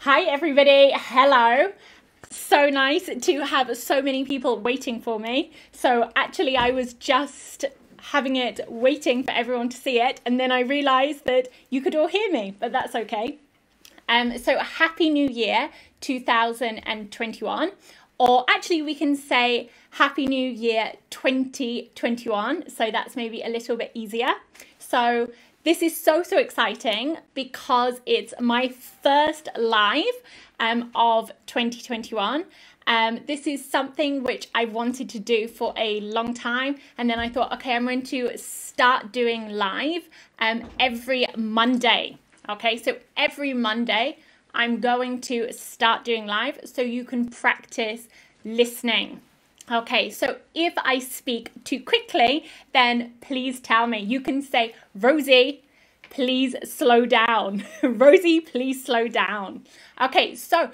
Hi everybody, hello. So nice to have so many people waiting for me. So actually I was just having it waiting for everyone to see it, and then I realized that you could all hear me, but that's okay. So Happy New Year 2021, or actually we can say Happy New Year 2021, so that's maybe a little bit easier. So this is so exciting because it's my first live of 2021. This is something which I wanted to do for a long time, and then I thought, okay, I'm going to start doing live every Monday. Okay, so every Monday I'm going to start doing live so you can practice listening. Okay, so if I speak too quickly, then please tell me. You can say, Rosie, please slow down. Rosie, please slow down. Okay, so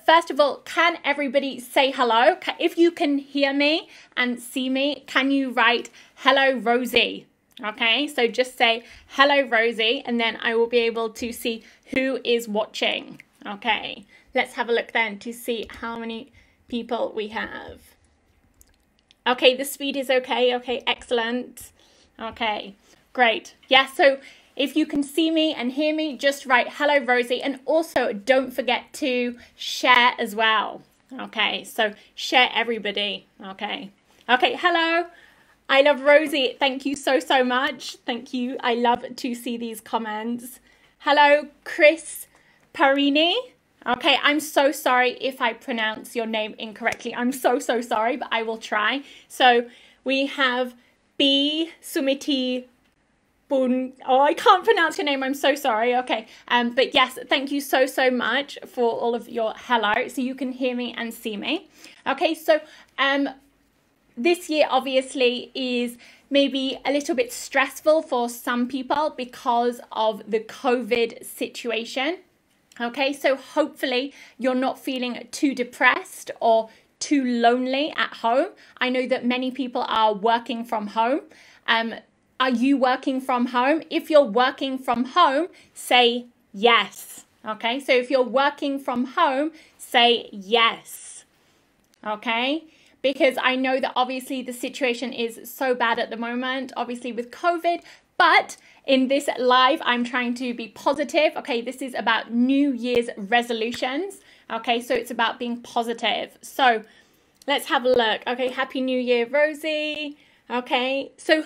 first of all, can everybody say hello? If you can hear me and see me, can you write, hello, Rosie? Okay, so just say, hello, Rosie, and then I will be able to see who is watching. Okay, let's have a look then to see how many people we have. Okay, the speed is okay. Okay, excellent. Okay, great. Yeah, so if you can see me and hear me, just write hello, Rosie. And also don't forget to share as well. Okay, so share everybody. Okay. Okay, hello. I love Rosie. Thank you so much. Thank you. I love to see these comments. Hello, Chris Parini. Okay, I'm so sorry if I pronounce your name incorrectly. I'm so sorry, but I will try. So we have B Sumiti Bun. Oh, I can't pronounce your name. I'm so sorry. Okay, but yes, thank you so much for all of your hello, so you can hear me and see me. Okay, so this year obviously is maybe a little bit stressful for some people because of the COVID situation. Okay, so hopefully you're not feeling too depressed or too lonely at home. I know that many people are working from home. Are you working from home? If you're working from home, say yes. Okay, so if you're working from home, say yes. Okay, because I know that obviously the situation is so bad at the moment, obviously with COVID, but in this live, I'm trying to be positive. Okay, this is about New Year's resolutions. Okay, so it's about being positive. So let's have a look. Okay, Happy New Year, Rosie. Okay, so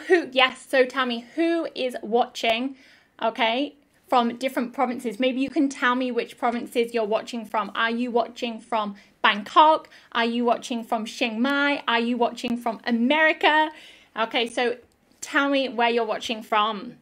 so tell me who is watching, okay, from different provinces. Maybe you can tell me which provinces you're watching from. Are you watching from Bangkok? Are you watching from Chiang Mai? Are you watching from America? Okay, so tell me where you're watching from.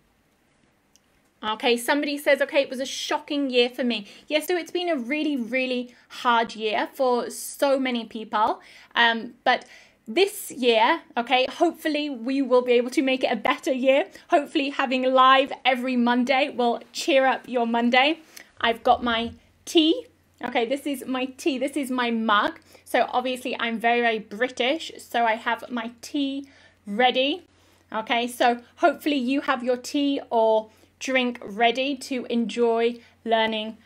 Okay, somebody says, okay, it was a shocking year for me. Yes, so it's been a really hard year for so many people. But this year, okay, hopefully we will be able to make it a better year. Hopefully having live every Monday will cheer up your Monday. I've got my tea. Okay, this is my tea. This is my mug. So obviously I'm very British. So I have my tea ready. Okay, so hopefully you have your tea or drink ready to enjoy learning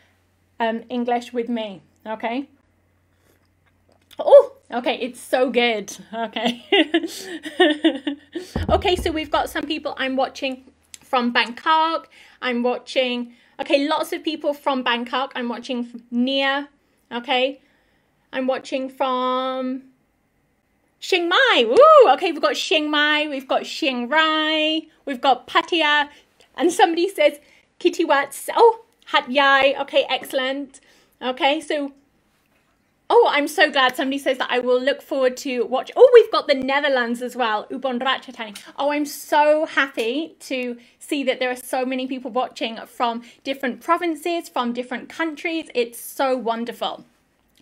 English with me. Okay. Oh, okay, it's so good. Okay. Okay, so we've got some people I'm watching from Bangkok. I'm watching, okay, lots of people from Bangkok. I'm watching from Nia. Okay. I'm watching from Chiang Mai. Woo! Okay, we've got Chiang Mai, we've got Chiang Rai, we've got Pattaya, and somebody says Kittiwat. Oh, Hat Yai. Okay, excellent. Okay, so oh, I'm so glad somebody says that. I will look forward to watch. Oh, we've got the Netherlands as well. Ubon Ratchatani. Oh, I'm so happy to see that there are so many people watching from different provinces, from different countries. It's so wonderful.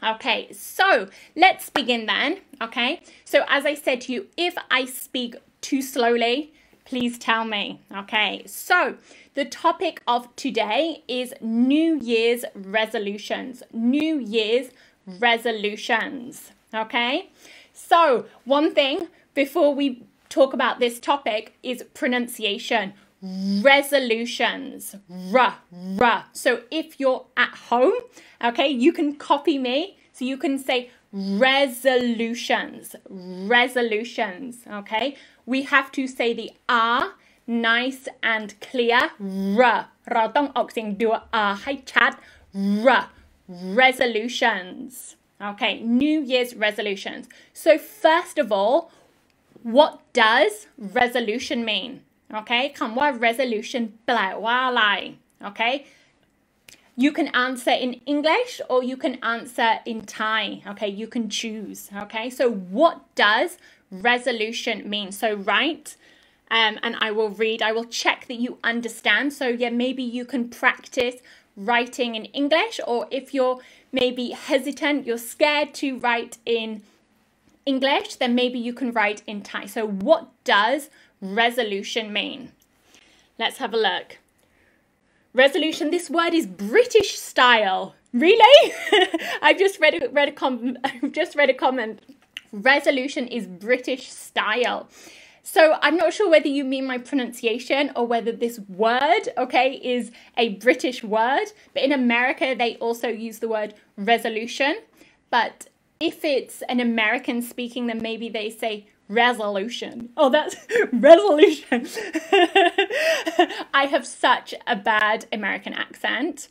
Okay, so let's begin then. Okay, so as I said to you, if I speak too slowly, please tell me. Okay, so the topic of today is New Year's resolutions. New Year's resolutions. Okay, so one thing before we talk about this topic is pronunciation. resolutions. So if you're at home, okay, you can copy me. So you can say resolutions, okay? We have to say the R nice and clear. เราต้องออกเสียงดัว R ให้ชัด resolutions. Okay, New Year's resolutions. So first of all, what does resolution mean? Okay, คำว่า resolution แปลว่าอะไร Okay, you can answer in English or you can answer in Thai. Okay, you can choose. Okay, so what does resolution mean? So write, and I will read. I will check that you understand. So yeah, maybe you can practice writing in English, or if you're maybe hesitant, you're scared to write in English, then maybe you can write in Thai. So what does resolution mean? Let's have a look. Resolution, this word is British style. Really? I've just read a comment. Resolution is British style. So I'm not sure whether you mean my pronunciation or whether this word, okay, is a British word. But in America, they also use the word resolution. But if it's an American speaking, then maybe they say resolution. Oh, that's resolution. I have such a bad American accent.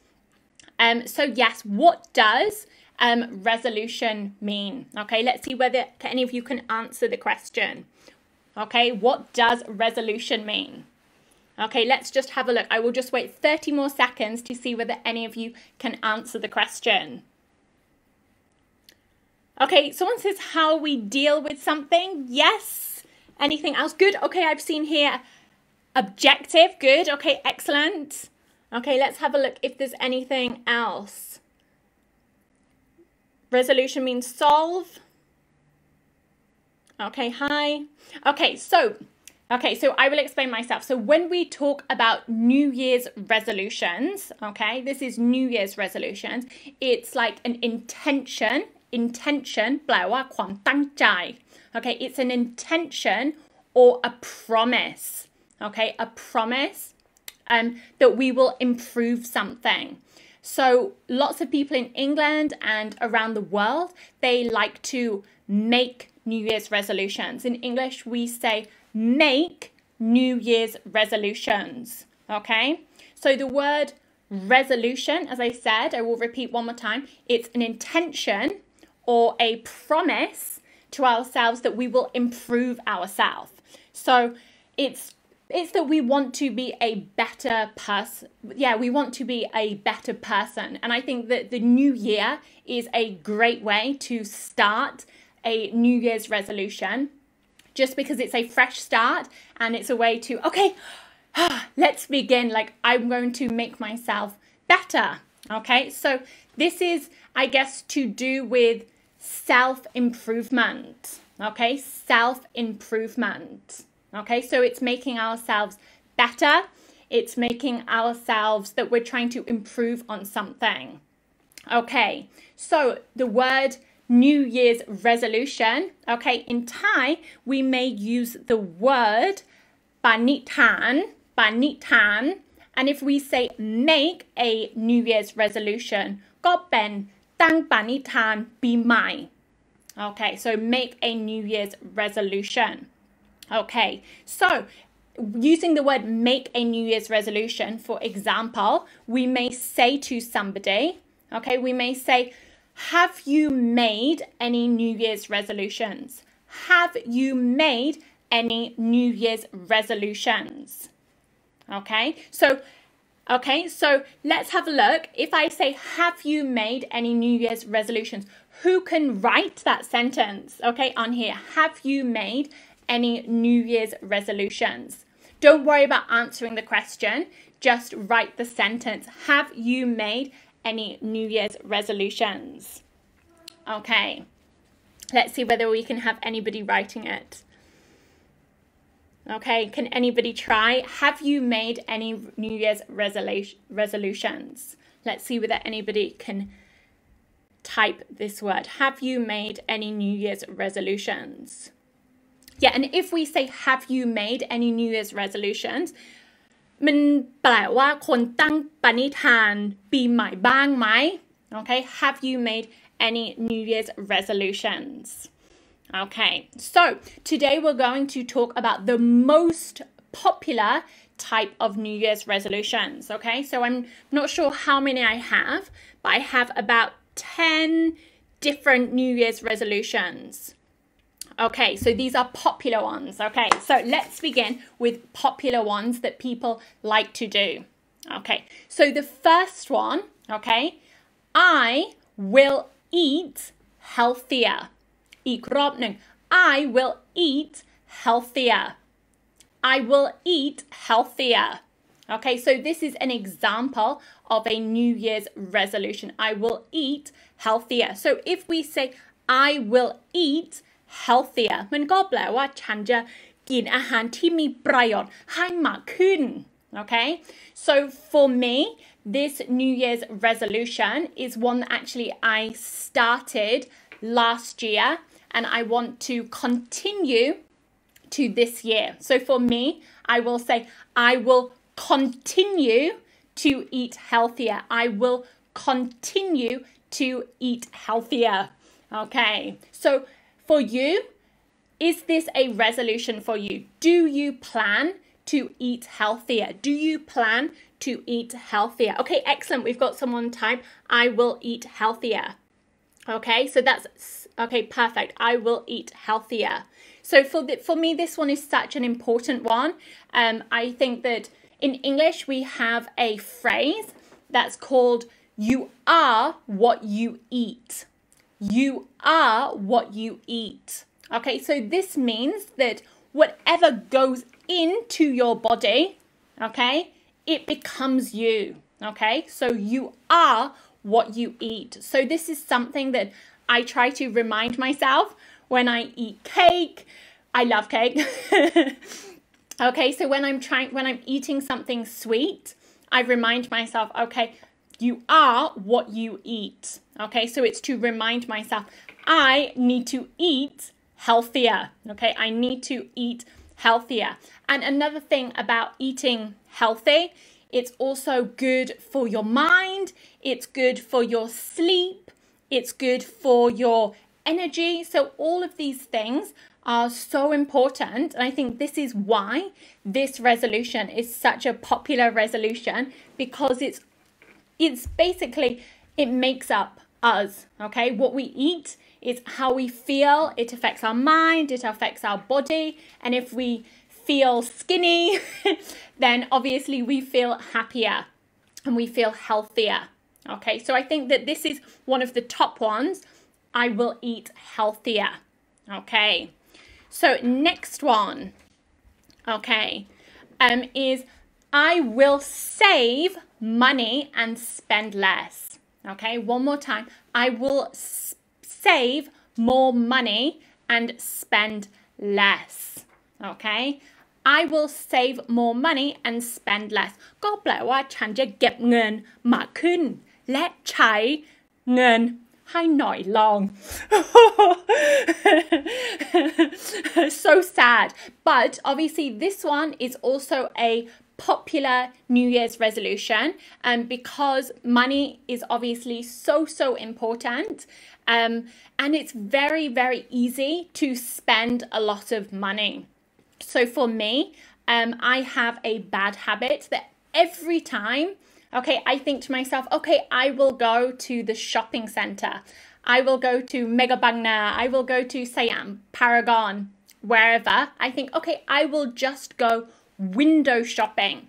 So yes, what does resolution mean? Okay, let's see whether any of you can answer the question. Okay, what does resolution mean? Okay, let's just have a look. I will just wait 30 more seconds to see whether any of you can answer the question. Okay, someone says how we deal with something. Yes. Anything else? Good. Okay, I've seen here objective. Good. Okay, excellent. Okay, let's have a look if there's anything else. Resolution means solve. Okay, hi. Okay, so I will explain myself. So when we talk about New Year's resolutions, okay, this is New Year's resolutions. It's like an intention แปลว่าความตั้งใจ Okay, it's an intention or a promise. Okay, a promise that we will improve something. So lots of people in England and around the world, they like to make New Year's resolutions. In English, we say make New Year's resolutions. Okay, so the word resolution, as I said, I will repeat one more time. It's an intention or a promise to ourselves that we will improve ourselves. So it's that we want to be a better person. Yeah, we want to be a better person. And I think that the new year is a great way to start a New Year's resolution, just because it's a fresh start and it's a way to, okay, let's begin. Like, I'm going to make myself better. Okay, so this is, I guess, to do with self-improvement. Okay, self-improvement. Okay, so it's making ourselves better. It's making ourselves that we're trying to improve on something. Okay, so the word New Year's resolution. Okay, in Thai, we may use the word ปณิธาน and if we say make a New Year's resolution ก็เป็นตั้งปณิธานปีใหม่ Okay, so make a New Year's resolution. Okay, so using the word make a New Year's resolution, for example, we may say to somebody, okay, we may say, have you made any New Year's resolutions? Have you made any New Year's resolutions? Okay, so let's have a look. If I say, have you made any New Year's resolutions? Who can write that sentence? Okay, on here. Have you made any New Year's resolutions? Don't worry about answering the question. Just write the sentence. Have you made any New Year's resolutions? Okay. Let's see whether we can have anybody writing it. Okay, can anybody try? Have you made any New Year's resolutions? Let's see whether anybody can type this word. Have you made any New Year's resolutions? Yeah, and if we say, have you made any New Year's resolutions? มันแปลว่าคนตั้งปณิธานปีใหม่บ้างไหม Okay, have you made any New Year's resolutions? Okay, so today we're going to talk about the most popular type of New Year's resolutions. Okay, so I'm not sure how many I have, but I have about 10 different New Year's resolutions. Okay, so these are popular ones. Okay, so let's begin with popular ones that people like to do. Okay, so the first one, okay, I will eat healthier. อีกรอบหนึ่ง I will eat healthier. I will eat healthier. Okay, so this is an example of a New Year's resolution. I will eat healthier. So if we say I will eat healthier มันก็แปลว่าฉันจะกินอาหารที่มีประโยชน์ให้มากขึ้น Okay, so for me this New Year's resolution is one that actually I started last year and I want to continue to this year. So for me I will say I will continue to eat healthier. I will continue to eat healthier. Okay, so for you, is this a resolution for you? Do you plan to eat healthier? Do you plan to eat healthier? Okay, excellent. We've got someone type, I will eat healthier. Okay, so that's, okay, perfect. I will eat healthier. So for me, this one is such an important one. I think that in English, we have a phrase that's called, you are what you eat. You are what you eat. Okay, so this means that whatever goes into your body, okay, it becomes you. Okay, so you are what you eat. So this is something that I try to remind myself when I eat cake. I love cake. Okay, so when I'm eating something sweet, I remind myself, okay, you are what you eat. Okay, so it's to remind myself, I need to eat healthier. Okay, I need to eat healthier. And another thing about eating healthy, it's also good for your mind, it's good for your sleep, it's good for your energy. So all of these things are so important. And I think this is why this resolution is such a popular resolution, because it's basically, it makes up us, okay? What we eat is how we feel. It affects our mind, it affects our body. And if we feel skinny, then obviously we feel happier and we feel healthier. Okay, so I think that this is one of the top ones. I will eat healthier. Okay, so next one, okay, is I will save money and spend less. Okay, one more time. I will save more money and spend less. Okay, I will save more money and spend less. ก็แปลว่าฉันจะเก็บเงินมากขึ้นและใช้เงินให้น้อยลง So sad. But obviously this one is also a popular New Year's resolution because money is obviously so important and it's very easy to spend a lot of money. So for me, I have a bad habit that every time, okay, I think to myself, okay, I will go to the shopping center. I will go to Mega Bangna. I will go to Siam, Paragon, wherever. I think, okay, I will just go window shopping.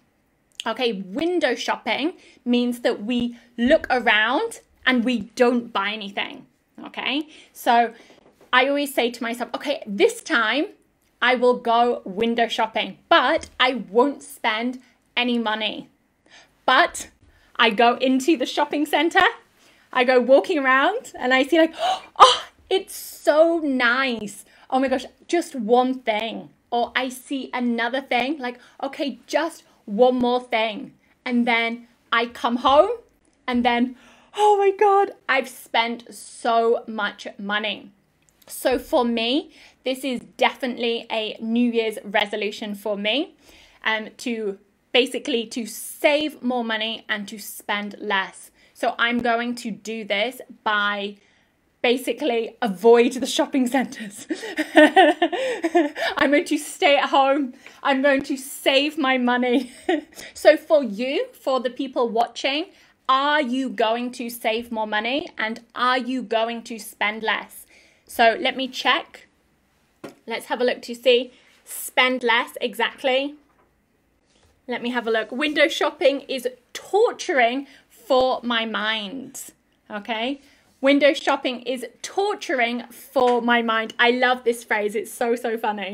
Okay, window shopping means that we look around and we don't buy anything. Okay, so I always say to myself, okay, this time I will go window shopping, but I won't spend any money. But I go into the shopping center, I go walking around and I see like, oh, it's so nice. Oh my gosh, just one thing. Or I see another thing, like, okay, just one more thing. And then I come home and then, oh my God, I've spent so much money. So for me, this is definitely a New Year's resolution for me to basically to save more money and to spend less. So I'm going to do this by basically avoid the shopping centers. I'm going to stay at home. I'm going to save my money. So for you, for the people watching, are you going to save more money and are you going to spend less? So let me check. Let's have a look to see. Spend less, exactly. Let me have a look. Window shopping is torturing for my mind. Okay. Window shopping is torturing for my mind. I love this phrase. It's so, so funny.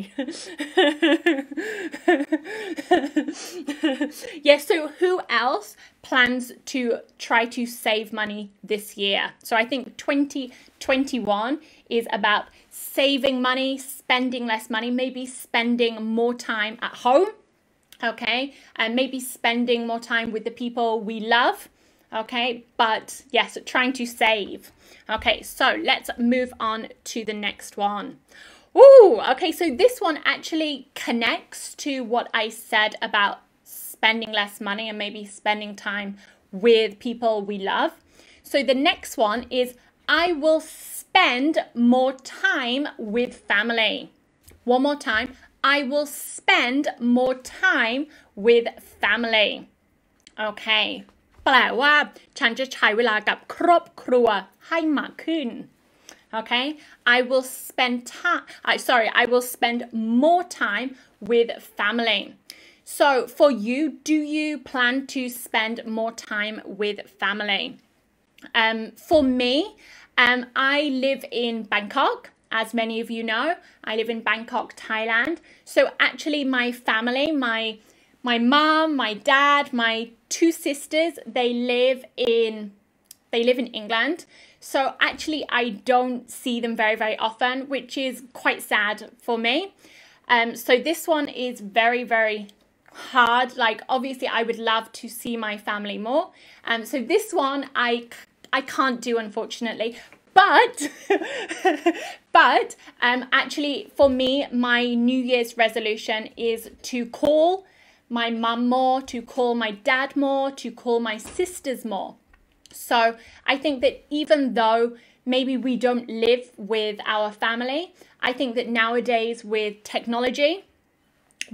Yeah, so who else plans to try to save money this year? So I think 2021 is about saving money, spending less money, maybe spending more time at home, okay? And maybe spending more time with the people we love. Okay, but yes, trying to save. Okay, so let's move on to the next one. Ooh, okay, so this one actually connects to what I said about spending less money and maybe spending time with people we love. So the next one is I will spend more time with family. One more time. I will spend more time with family. Okay. แปลว่าฉันจะใช้เวลากับครอบครัวให้มากขึ้น Okay, I will spend time. I will spend more time with family. So for you, do you plan to spend more time with family? For me, I live in Bangkok. As many of you know, I live in Bangkok, Thailand. So actually, my family, my mom, my dad, my two sisters, they live in England. So actually I don't see them very, very often, which is quite sad for me. So this one is very, very hard. Like obviously I would love to see my family more. So this one I can't do, unfortunately. But actually for me, my New Year's resolution is to call my mum more, to call my dad more, to call my sisters more. So I think that even though maybe we don't live with our family, I think that nowadays with technology,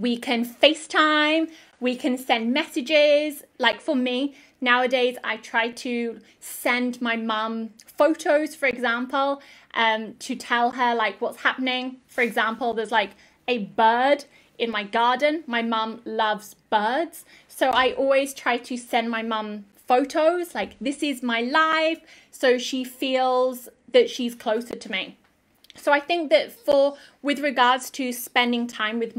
we can FaceTime, we can send messages. Like for me, nowadays I try to send my mum photos, for example, to tell her like what's happening. For example, there's like a bird in my garden. My mum loves birds. So I always try to send my mum photos like this is my life. So she feels that she's closer to me. So I think that with regards to spending time with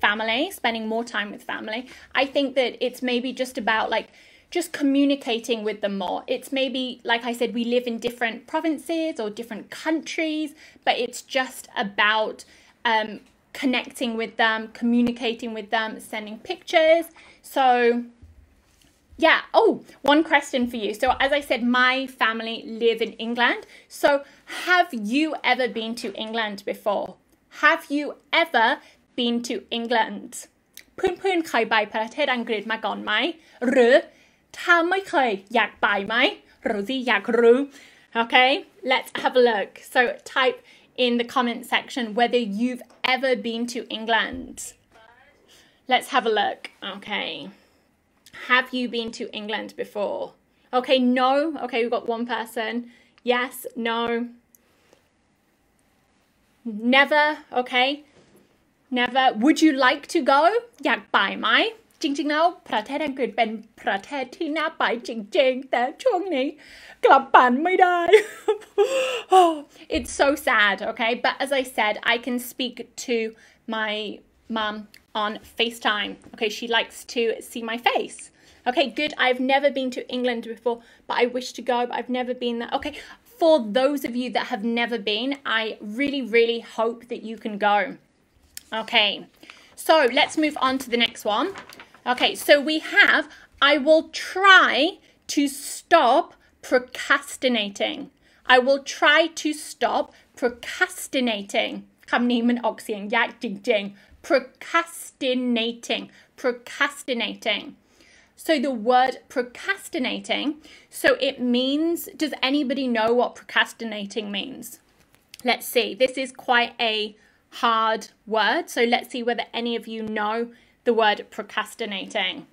family, spending more time with family, I think that it's maybe just about like just communicating with them more. It's maybe, like I said, we live in different provinces or different countries, but it's just about connecting with them, communicating with them, sending pictures. So yeah. Oh, one question for you. So as I said, my family live in England. So have you ever been to England before? Have you ever been to England? เพื่อนๆเคยไปประเทศอังกฤษมาก่อนไหมหรือถ้าไม่เคยอยากไปไหมหรือที่อยากรู้ Okay, let's have a look. So type in the comment section whether you've ever been to England. Let's have a look. Okay. Have you been to England before? Okay, no. Okay, we've got one person. Yes, no. Never. Okay. Never. Would you like to go? อยากไปไหมจริงๆแล้วประเทศอังกฤษเป็นประเทศที่น่าไปจริงๆแต่ช่วงนี้กลับบ้านไม่ได้ It's so sad, okay? But as I said, I can speak to my mum on FaceTime. Okay, she likes to see my face. Okay, good. I've never been to England before, but I wish to go, but I've never been there. Okay, for those of you that have never been, I really, really hope that you can go. Okay, so let's move on to the next one. Okay, so we have, I will try to stop procrastinating. I will try to stop procrastinating. คำนี้มันออกเสียงยากจริงๆ procrastinating procrastinating. So the word procrastinating, so it means, does anybody know what procrastinating means? Let's see. This is quite a hard word. So let's see whether any of you know the word procrastinating.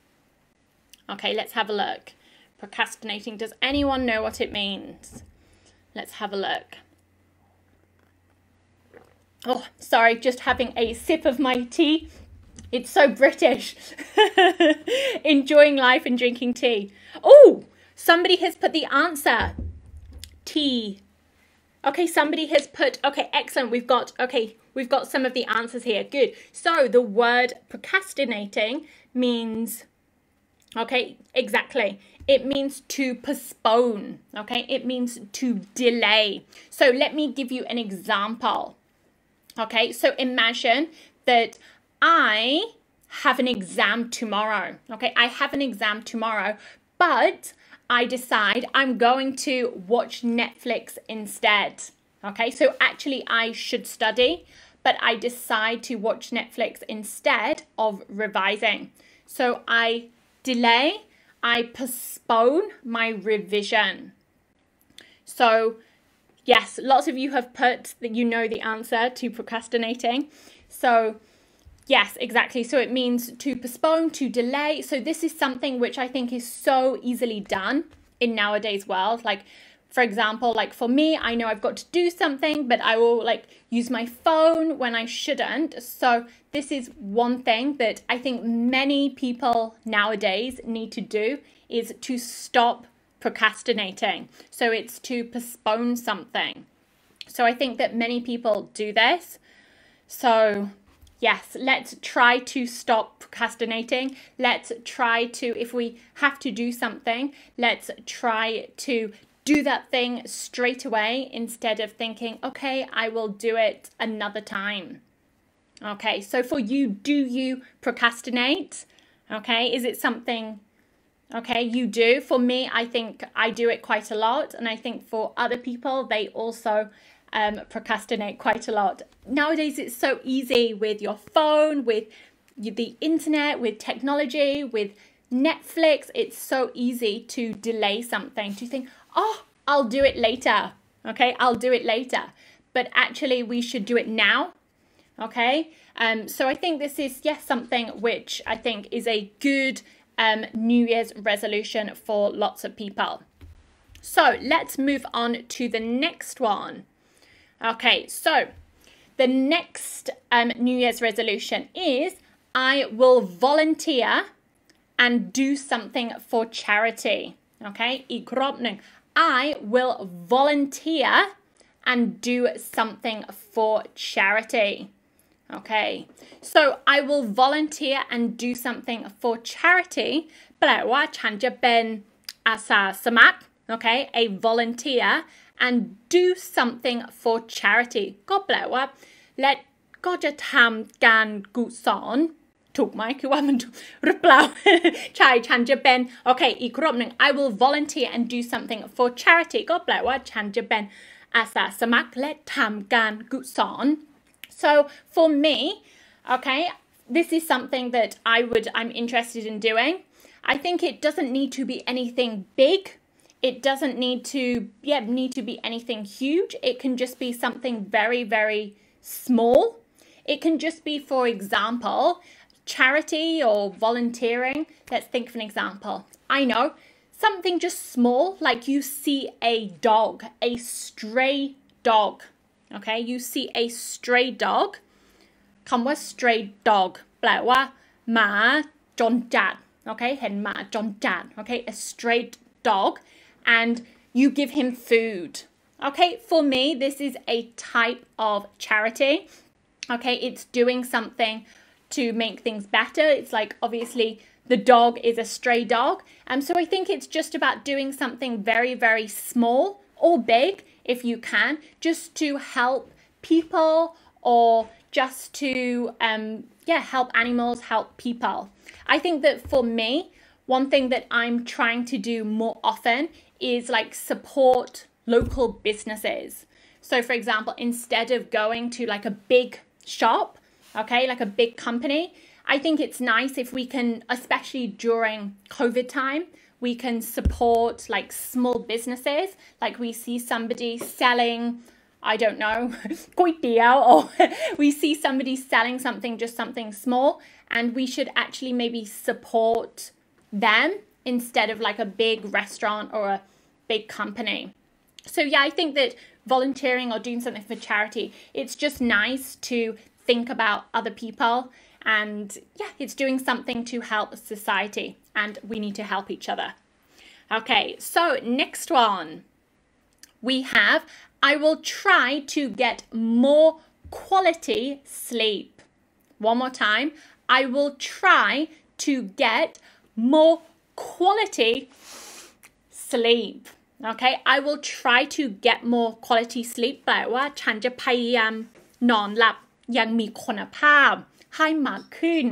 Okay, let's have a look. Procrastinating. Does anyone know what it means? Let's have a look. Oh, sorry, just having a sip of my tea. It's so British. Enjoying life and drinking tea. Oh, somebody has put the answer. Tea. Okay, somebody has put, okay, excellent. We've got some of the answers here. Good. So the word procrastinating means, okay, exactly. It means to postpone, okay? It means to delay. So let me give you an example. Okay, so imagine that I have an exam tomorrow. Okay, I have an exam tomorrow, but I decide I'm going to watch Netflix instead. Okay, so actually I should study, but I decide to watch Netflix instead of revising. So I delay, I postpone my revision. So yes, lots of you have put that you know the answer to procrastinating. So yes, exactly. So it means to postpone, to delay. So this is something which I think is so easily done in nowadays world. Like, for example, like for me, I know I've got to do something, but I will like use my phone when I shouldn't. So this is one thing that I think many people nowadays need to do, is to stop procrastinating. So it's to postpone something. So I think that many people do this. So yes, let's try to stop procrastinating. Let's try to, if we have to do something, let's try to do that thing straight away instead of thinking, okay, I will do it another time. Okay, so for you, do you procrastinate? Okay, is it something, okay, you do? For me, I think I do it quite a lot. And I think for other people, they also procrastinate quite a lot. Nowadays, it's so easy with your phone, with the internet, with technology, with Netflix. It's so easy to delay something, to think, oh, I'll do it later. Okay, I'll do it later. But actually, we should do it now. Okay, so I think this is, yes, something which I think is a good New Year's resolution for lots of people. So let's move on to the next one. Okay, so the next New Year's resolution is I will volunteer and do something for charity. Okay, อีกรอบหนึ่ง I will volunteer and do something for charity. Okay, so I will volunteer and do something for charity แปลว่าฉันจะเป็นอาสาสมัคร okay, a volunteer and do something for charity ก็แปลว่าและก็จะทำการกุศลถูกไหมคือว่ามันหรือเปล่า ใช่ฉันจะเป็นโอเคอีกรอบหนึ่ง I will volunteer and do something for charity ก็แปลว่าฉันจะเป็นอาสาสมัครและทำการกุศล so for me okay this is something that I'm interested in doing. I think it doesn't need to be anything big. It doesn't need to be anything huge. It can just be something very, very small. It can just be, for example, charity or volunteering. Let's think of an example. I know, something just small, like you see a dog, a stray dog. Okay, you see a stray dog. คำว่า stray dog แปลว่าหมาจรจัด Okay, เห็นหมาจรจัด Okay, a stray dog. And you give him food. Okay, for me, this is a type of charity. Okay, it's doing something to make things better. It's like, obviously, the dog is a stray dog. So I think it's just about doing something very, very small or big, if you can, just to help people or just to, help animals, help people. I think that for me, one thing that I'm trying to do more often is like support local businesses. So for example, instead of going to like a big shop, okay, like a big company, I think it's nice if we can, especially during COVID time, we can support like small businesses. Like we see somebody selling, I don't know, ก๋วยเตี๋ยว or we see somebody selling something, just something small, and we should actually maybe support them instead of like a big restaurant or a big company. So yeah, I think that volunteering or doing something for charity, it's just nice to think about other people, and yeah, it's doing something to help society, and we need to help each other. Okay, so next one we have, I will try to get more quality sleep. One more time, I will try to get more quality sleep. Okay, I will try to get more quality sleep แปลว่าฉันจะพยายามนอนหลับยังมีคุณภาพให้มากขึ้น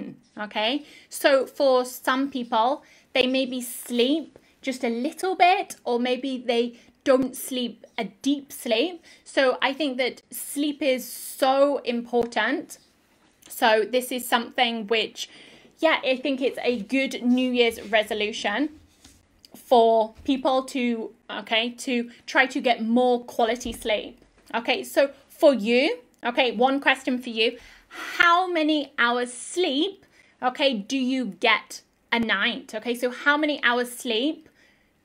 Okay, so for some people they maybe sleep just a little bit, or maybe they don't sleep a deep sleep. So I think that sleep is so important. So this is something which, yeah, I think it's a good New Year's resolution for people to, okay, to try to get more quality sleep. Okay, so for you, okay, one question for you. How many hours sleep, okay, do you get a night? Okay, so how many hours sleep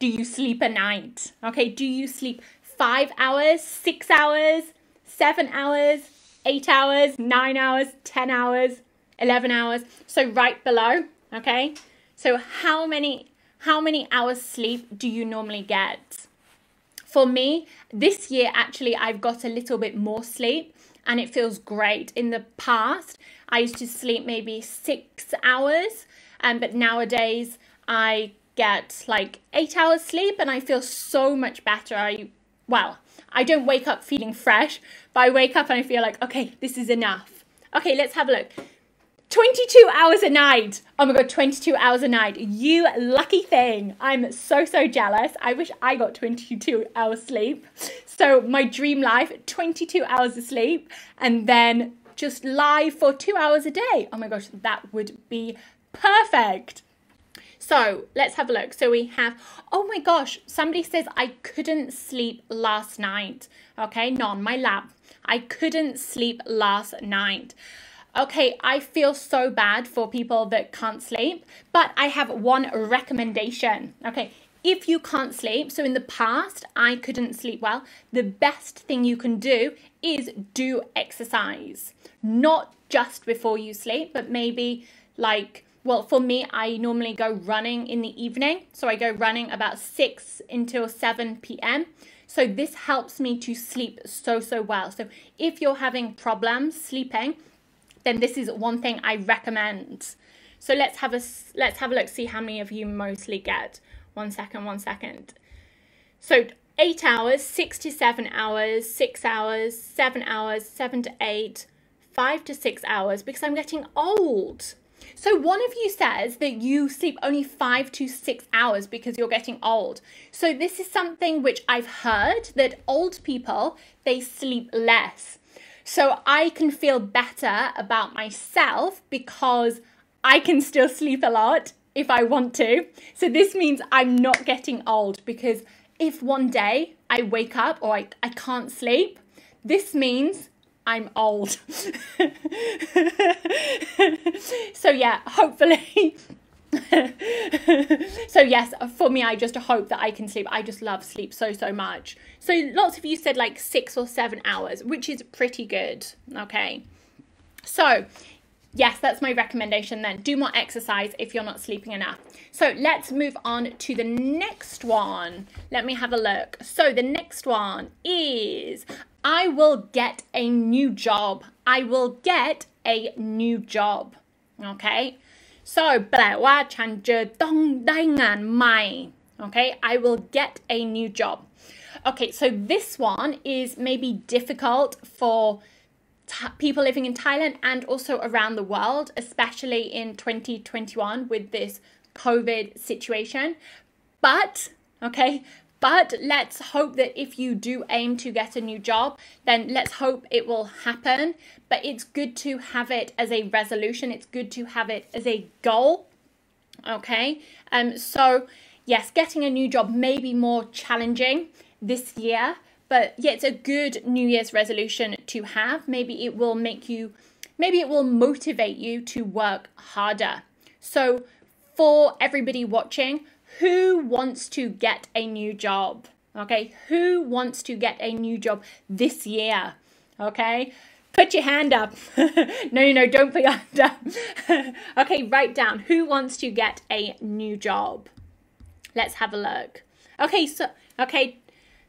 do you sleep a night? Okay, do you sleep 5 hours, 6 hours, 7 hours, 8 hours, 9 hours, 10 hours, 11 hours? So right below, okay? So how many hours sleep do you normally get? For me, this year actually I've got a little bit more sleep and it feels great. In the past, I used to sleep maybe 6 hours, but nowadays I get like 8 hours sleep and I feel so much better. I don't wake up feeling fresh, but I wake up and I feel like, okay, this is enough. Okay, let's have a look. 22 hours a night. Oh my God, 22 hours a night. You lucky thing. I'm so jealous. I wish I got 22 hours sleep. So my dream life, 22 hours of sleep and then just lie for 2 hours a day. Oh my gosh, that would be perfect. So let's have a look. So we have, oh my gosh, somebody says I couldn't sleep last night. Okay, non my lab. I couldn't sleep last night. Okay, I feel so bad for people that can't sleep, but I have one recommendation. Okay, if you can't sleep, so in the past I couldn't sleep well, the best thing you can do is do exercise. Not just before you sleep, but maybe like, well, for me, I normally go running in the evening. So I go running about 6 until 7 p.m. So this helps me to sleep so well. So if you're having problems sleeping, then this is one thing I recommend. So let's have a look, see how many of you mostly get. One second. So 8 hours, 6 to 7 hours, 6 hours, 7 hours, 7 to 8, 5 to 6 hours, because I'm getting old. So one of you says that you sleep only 5 to 6 hours because you're getting old. So this is something which I've heard, that old people, they sleep less. So I can feel better about myself because I can still sleep a lot if I want to. So this means I'm not getting old, because if one day I wake up or I can't sleep, this means I'm old. So yeah, hopefully. So yes, for me, I just hope that I can sleep. I just love sleep so much. So lots of you said like 6 or 7 hours, which is pretty good. Okay. So yes, that's my recommendation then. Do more exercise if you're not sleeping enough. So let's move on to the next one. Let me have a look. So the next one is, I will get a new job. I will get a new job. Okay. So แปลว่าฉันจะต้องได้งานใหม่ Okay, I will get a new job. Okay, so this one is maybe difficult for people living in Thailand and also around the world, especially in 2021 with this COVID situation. But But let's hope that if you do aim to get a new job, then let's hope it will happen. But it's good to have it as a resolution. It's good to have it as a goal. Okay. So yes, getting a new job may be more challenging this year, but yeah, it's a good New Year's resolution to have. Maybe it will motivate you to work harder. So for everybody watching, who wants to get a new job? Okay, who wants to get a new job this year? Okay, put your hand up. No, don't put your hand up. Okay, write down who wants to get a new job. Let's have a look. Okay,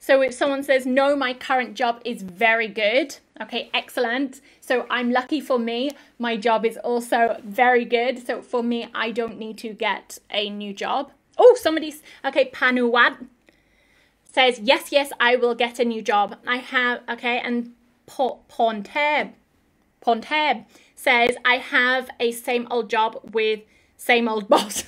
so if someone says, no, my current job is very good. Okay, excellent. So I'm lucky for me. My job is also very good. So for me, I don't need to get a new job. Oh, okay, Panuwat says, yes, I will get a new job. I have, okay, and Pontab says, I have a same old job with same old boss.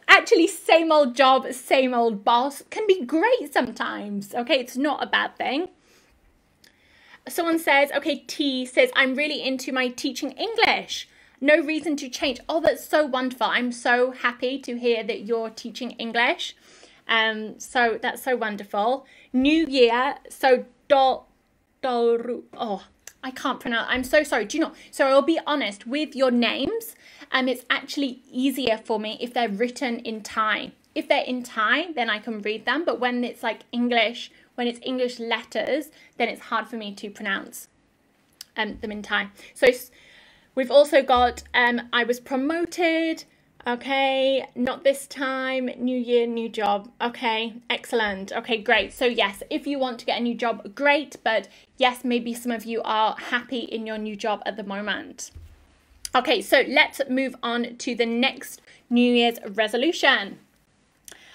Actually, same old job, same old boss can be great sometimes. Okay, it's not a bad thing. Someone says, okay, T says, I'm really into my teaching English. No reason to change. Oh, that's so wonderful. I'm so happy to hear that you're teaching English. So that's so wonderful. New year. So oh, I can't pronounce. I'm so sorry. Do you know? So I'll be honest with your names. It's actually easier for me if they're written in Thai. If they're in Thai, then I can read them. But when it's like English, when it's English letters, then it's hard for me to pronounce them in Thai. So we've also got, I was promoted. Okay, not this time. New year, new job. Okay, excellent. Okay, great. So yes, if you want to get a new job, great. But yes, maybe some of you are happy in your new job at the moment. Okay, so let's move on to the next New Year's resolution.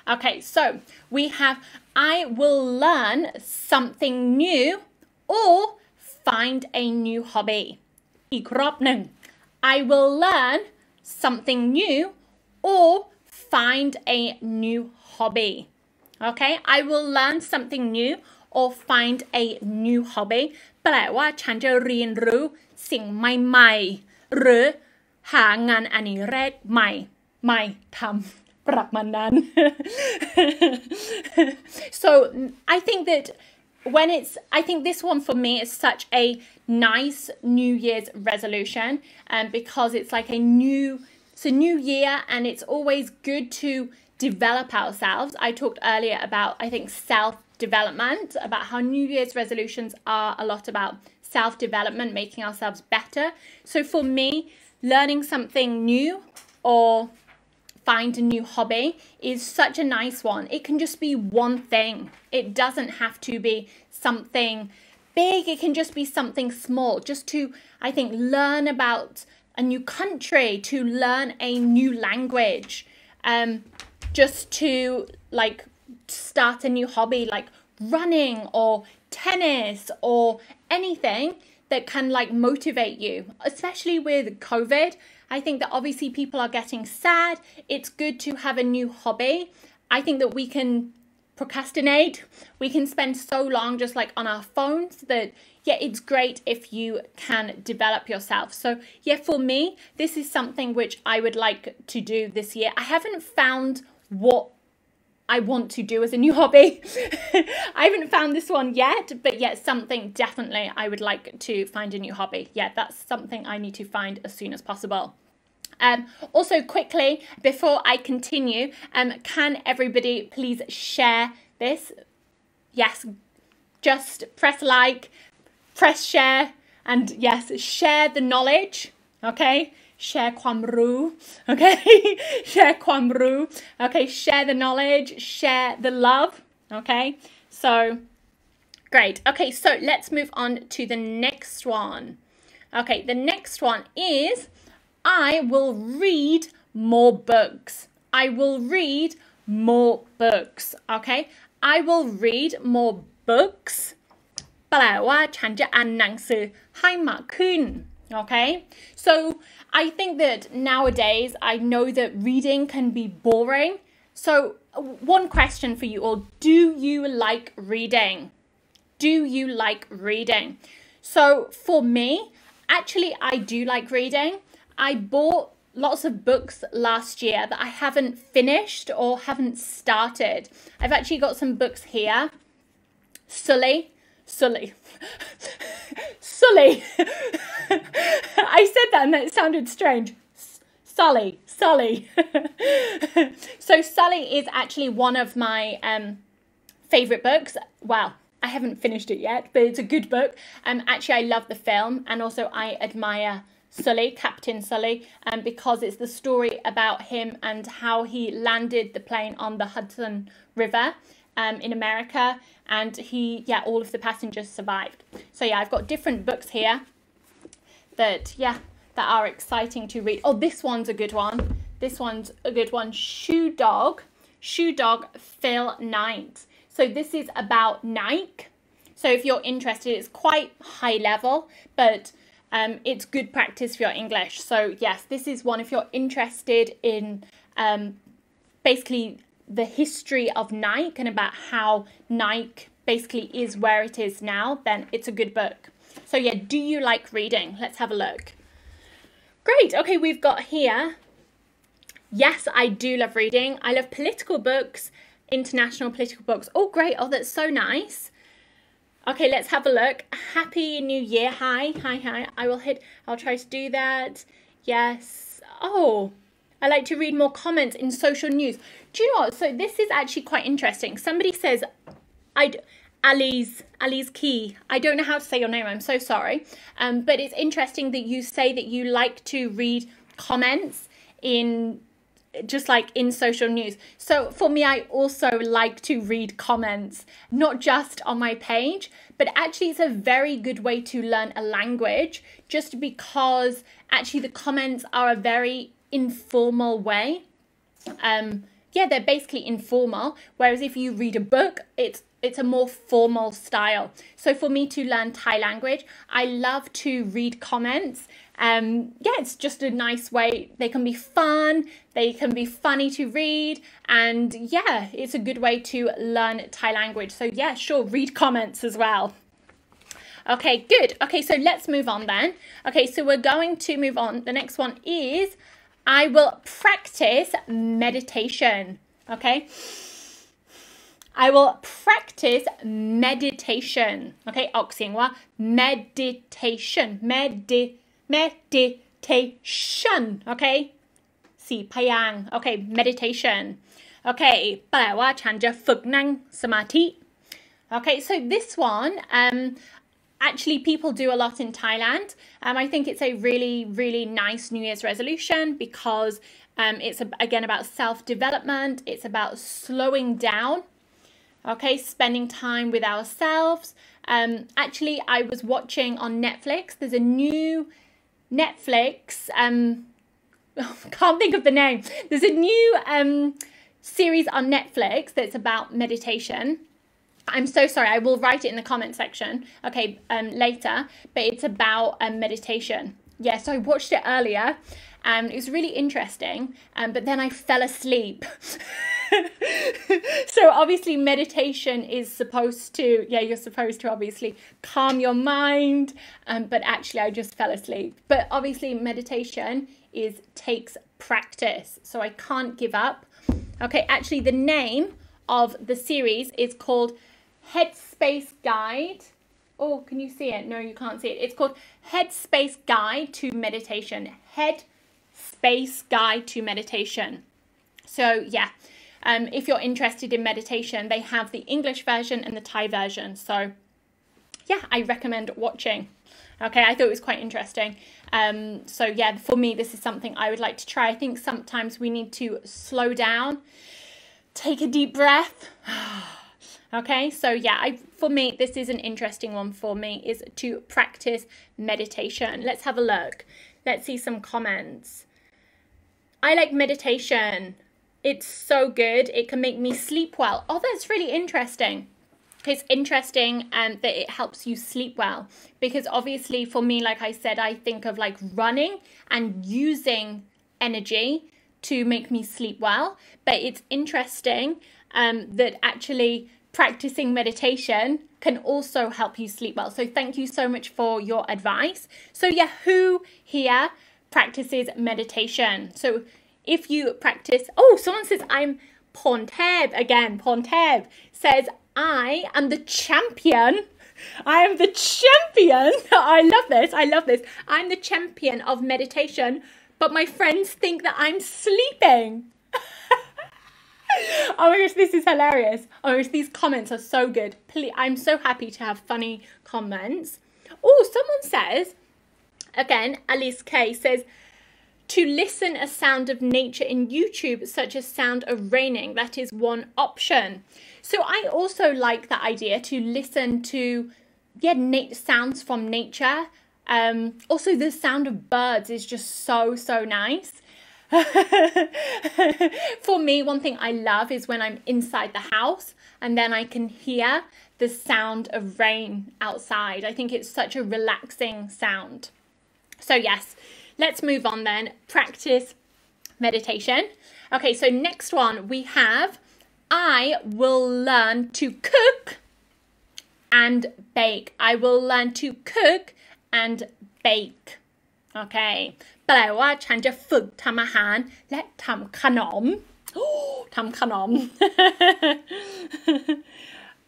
Okay, so we have, I will learn something new or find a new hobby. อีกรอบหนึ่ง I will learn something new or find a new hobby. Okay, I will learn something new or find a new hobby. แปลว่าฉันจะเรียนรู้สิ่งใหม่ๆหรือหางานอดิเรกใหม่ทำประมาณนั้น So I think that I think this one for me is such a nice New Year's resolution, because it's like it's a new year and it's always good to develop ourselves. I talked earlier about, I think, self-development, about how New Year's resolutions are a lot about self-development, making ourselves better. So for me, learning something new or find a new hobby is such a nice one. It can just be one thing. It doesn't have to be something big. It can just be something small, just to, I think, learn about a new country, to learn a new language, just to like start a new hobby like running or tennis or anything that can like motivate you, especially with COVID. I think that obviously people are getting sad. It's good to have a new hobby. I think that we can procrastinate. We can spend so long just like on our phones that, yeah, it's great if you can develop yourself. So yeah, for me, this is something which I would like to do this year. I haven't found what I want to do as a new hobby. I haven't found this one yet, but yeah, something definitely I would like to find a new hobby. Yeah, that's something I need to find as soon as possible. Also quickly, before I continue, can everybody please share this? Yes, just press like, press share, and yes, share the knowledge, okay? Share ความรู้ okay? Share ความรู้ okay? Share the knowledge, share the love, okay? So, great. Okay, so let's move on to the next one. Okay, the next one is I will read more books. I will read more books, okay? I will read more books. แปลว่าฉันจะอ่านหนังสือให้มากขึ้น okay? So I think that nowadays I know that reading can be boring. So one question for you all. Do you like reading? Do you like reading? So for me, actually, I do like reading. I bought lots of books last year that I haven't finished or haven't started. I've actually got some books here. Sully. I said that and it sounded strange. Sully. So Sully is actually one of my favorite books. Well, I haven't finished it yet, but it's a good book. Actually, I love the film, and also I admire Sully, Captain Sully, because it's the story about him and how he landed the plane on the Hudson River in America, and all of the passengers survived. So yeah, I've got different books here that are exciting to read. Oh, this one's a good one. Shoe Dog Phil Knight. So this is about Nike. So if you're interested, it's quite high level, but it's good practice for your English. So yes, this is one if you're interested in basically the history of Nike and about how Nike basically is where it is now, then it's a good book. So yeah, do you like reading? Let's have a look. Great. Okay, we've got here. Yes, I do love reading. I love political books, international political books. Oh, great. Oh, that's so nice. Okay, let's have a look. Happy New Year. Hi. I'll try to do that. Yes. Oh, I like to read more comments in social news. Do you know what? So this is actually quite interesting. Somebody says, Ali's Key. I don't know how to say your name. I'm so sorry. But it's interesting that you say that you like to read comments in just like in social news. So for me, I also like to read comments, not just on my page, but actually it's a very good way to learn a language, just because actually the comments are a very informal way. They're basically informal, whereas if you read a book, it's a more formal style. So for me to learn Thai language, I love to read comments. It's just a nice way. They can be fun, they can be funny to read, and yeah, it's a good way to learn Thai language. So yeah, sure, read comments as well. Okay, good. Okay, so let's move on then. Okay, so we're going to move on. The next one is I will practice meditation. Okay, I will practice meditation. Okay, ออกเสียงว่า meditation meditation. Okay, สี่พยางค์ Okay, meditation. Okay, แปลว่าฉันจะฝึกนั่งสมาธิ. Okay, so this one, actually people do a lot in Thailand. I think it's a really, really nice New Year's resolution because it's again about self-development. It's about slowing down. Okay, spending time with ourselves. Actually, I was watching on Netflix. There's a new Netflix, can't think of the name. There's a new series on Netflix that's about meditation. I'm so sorry, I will write it in the comment section, okay, later, but it's about meditation. Yeah, so I watched it earlier, and it was really interesting, but then I fell asleep. So obviously meditation is supposed to, you're supposed to obviously calm your mind, but actually I just fell asleep. But obviously meditation takes practice, so I can't give up. Okay, actually the name of the series is called Headspace Guide. Oh, can you see it? No, you can't see it. It's called Headspace Guide to Meditation. Headspace Guide to Meditation. So yeah, if you're interested in meditation, they have the English version and the Thai version. So yeah, I recommend watching. Okay, I thought it was quite interesting. So yeah, for me, this is something I would like to try. I think sometimes we need to slow down, take a deep breath. Okay, so yeah, for me, this is an interesting one for me, is to practice meditation. Let's have a look. Let's see some comments. I like meditation. It's so good. It can make me sleep well. Oh, that's really interesting. It's interesting that it helps you sleep well, because obviously for me, like I said, I think of like running and using energy to make me sleep well, but it's interesting that actually practicing meditation can also help you sleep well. So thank you so much for your advice. So yeah, who here practices meditation? So if you practice, oh, someone says I'm Ponteb again. Ponteb says I am the champion. I am the champion. I love this. I love this. I'm the champion of meditation, but my friends think that I'm sleeping. Oh my gosh, this is hilarious. Oh my gosh, these comments are so good. Please, I'm so happy to have funny comments. Oh, someone says, again, Alice K says, to listen a sound of nature in YouTube, such as sound of raining. That is one option. So I also like that idea to listen to, sounds from nature. Also, the sound of birds is just so nice. For me, one thing I love is when I'm inside the house and then I can hear the sound of rain outside. I think it's such a relaxing sound. So yes, let's move on then. Practice meditation. Okay, so next one we have, I will learn to cook and bake. I will learn to cook and bake. Okay. แปลว่าฉันจะฝึกทำอาหารและทำขนม ทำขนม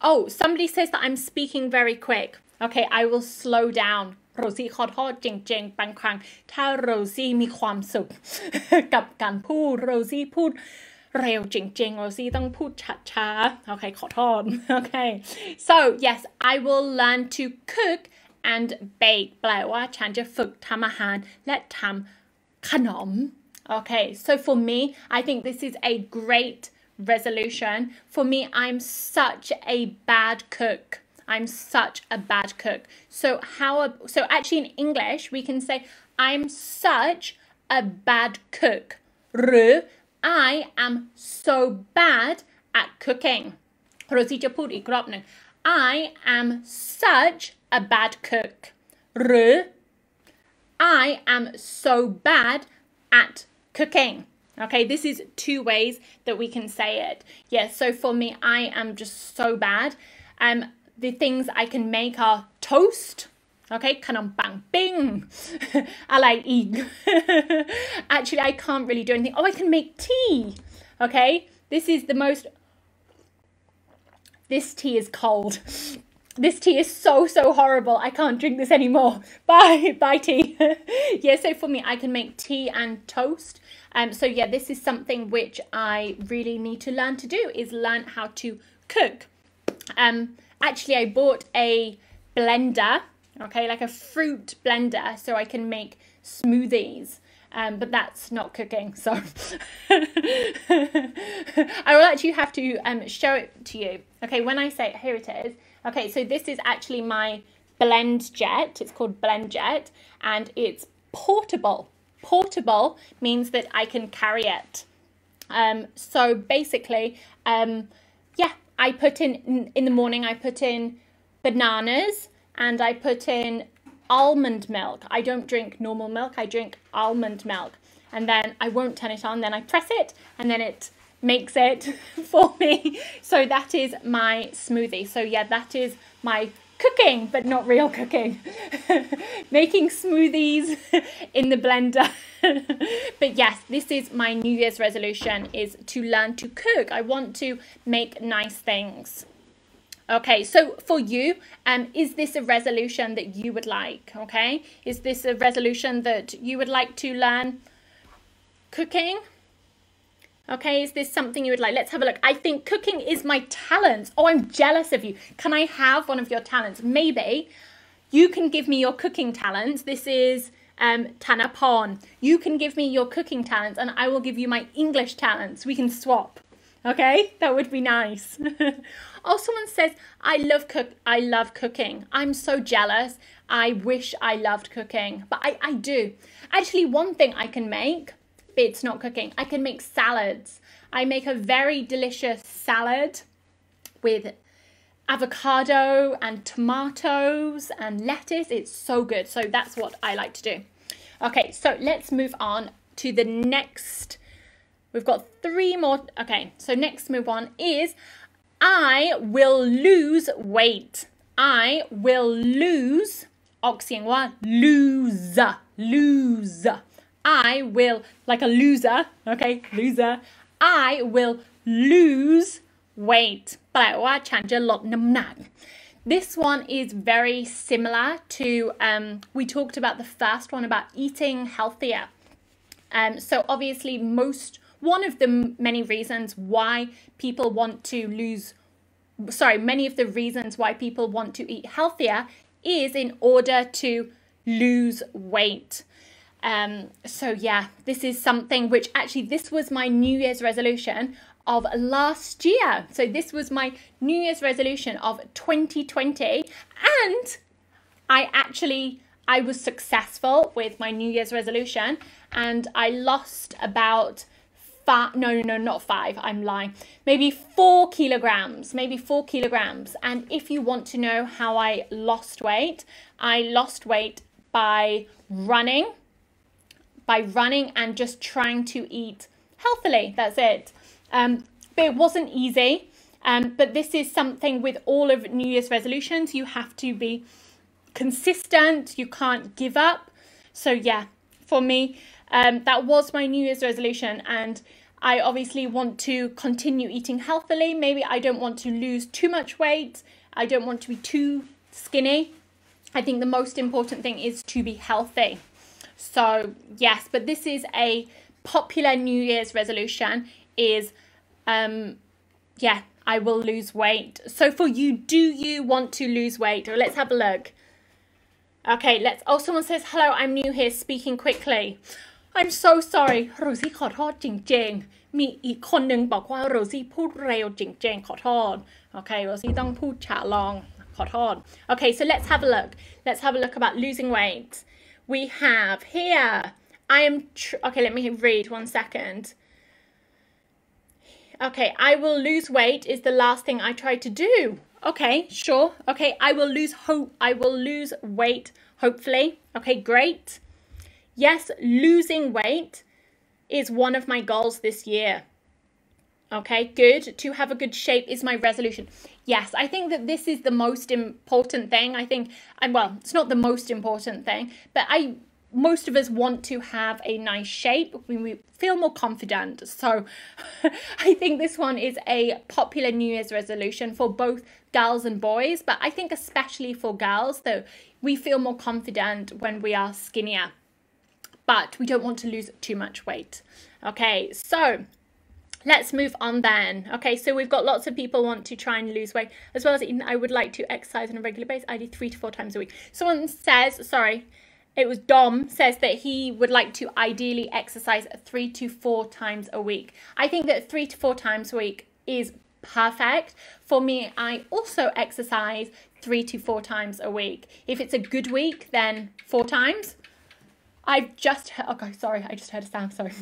Oh, somebody says that I'm speaking very quick. Okay, I will slow down. โรซี่ขอโทษจริงๆบางครั้งถ้าโรซี่มีความสุข กับการพูดโรซี่พูดเร็วจริงๆโรซี่ต้องพูดช้าๆ Okay, ขอโทษ Okay, so yes, I will learn to cook and bake แปลว่าฉันจะฝึกทำอาหารและทำขนม Okay, so for me, I think this is a great resolution. For me, I'm such a bad cook. I'm such a bad cook. So actually in English, we can say I'm such a bad cook. หรือ I am so bad at cooking. โรซี่จะพูดอีกรอบหนึ่ง I am such a bad cook. หรือ I am so bad at cooking. Okay, this is two ways that we can say it. Yes, so for me, I am just so bad. The things I can make are toast. Okay, ขนมปังปิ้ง อะไรอีก Actually, I can't really do anything. Oh, I can make tea. Okay, this tea is cold. This tea is so horrible. I can't drink this anymore. Bye tea. Yeah, so for me, I can make tea and toast. So yeah, this is something which I really need to learn to do, is learn how to cook. Actually, I bought a blender, okay, like a fruit blender, so I can make smoothies. But that's not cooking, so I will actually have to show it to you. Okay, when I say, here it is. Okay, so this is actually my blend jet. It's called blend jet, and it's portable. Portable means that I can carry it. So basically, I put in the morning, I put in bananas and I put in almond milk. I don't drink normal milk, I drink almond milk. And then I won't turn it on, then I press it and then it makes it for me. So that is my smoothie. So yeah, that is my cooking, but not real cooking. Making smoothies in the blender. But yes, this is my New Year's resolution, is to learn to cook. I want to make nice things. Okay, so for you, is this a resolution that you would like? Okay, is this a resolution that you would like to learn cooking? Okay, is this something you would like? Let's have a look. I think cooking is my talent. Oh, I'm jealous of you. Can I have one of your talents? Maybe you can give me your cooking talents. This is Tanapon. You can give me your cooking talents and I will give you my English talents. We can swap. Okay, that would be nice. Oh, someone says, I love cooking. I'm so jealous. I wish I loved cooking, but I do. Actually, one thing I can make, but it's not cooking. I can make salads. I make a very delicious salad with avocado and tomatoes and lettuce. It's so good. So that's what I like to do. Okay, so let's move on to the next We've got 3 more. Okay, so next move on is I will lose weight. I will lose. ออกเสียงว่า lose. I will, like a loser, okay, loser. I will lose weight. แปลว่าฉันจะลดน้ำหนัก. This one is very similar to, we talked about the first one about eating healthier. So obviously one of the many reasons why people want to many of the reasons why people want to eat healthier is in order to lose weight. So yeah, this is something which actually, this was my New Year's resolution of last year. So this was my New Year's resolution of 2020, and I was successful with my New Year's resolution, and I lost about not 5, I'm lying, maybe 4 kilograms, and if you want to know how I lost weight by running and just trying to eat healthily. That's it. But it wasn't easy, but this is something with all of New Year's resolutions, you have to be consistent, you can't give up. So yeah, for me, that was my New Year's resolution, and I obviously want to continue eating healthily. Maybe I don't want to lose too much weight. I don't want to be too skinny. I think the most important thing is to be healthy. So yes, but this is a popular New Year's resolution is, I will lose weight. So for you, do you want to lose weight? Or let's have a look. Okay, someone says, hello, I'm new here, speaking quickly. I'm so sorry. โรซี่ขอโทษจริงๆมีอีกคนนึงบอกว่าโรซี่พูดเร็วจริงๆขอโทษ Okay, โรซี่ต้องพูดช้าลงขอโทษ Okay, so let's have a look. Let's have a look about losing weight. We have here, okay, let me read 1 second. Okay, I will lose weight is the last thing I try to do. Okay, sure. Okay, I will lose weight, hopefully. Okay, great. Yes, losing weight is one of my goals this year. Okay, good. To have a good shape is my resolution. Yes, I think that this is the most important thing. I think, well, it's not the most important thing, but most of us want to have a nice shape when we feel more confident. So I think this one is a popular New Year's resolution for both girls and boys, but I think especially for girls, though, we feel more confident when we are skinnier, but we don't want to lose too much weight. Okay, so let's move on then. Okay, so we've got lots of people want to try and lose weight, as well as eating. I would like to exercise on a regular basis. I do 3 to 4 times a week. Someone says, sorry, it was Dom, says that he would like to ideally exercise 3 to 4 times a week. I think that 3 to 4 times a week is perfect. For me, I also exercise 3 to 4 times a week. If it's a good week, then 4 times. Okay, sorry, I just heard a sound, sorry.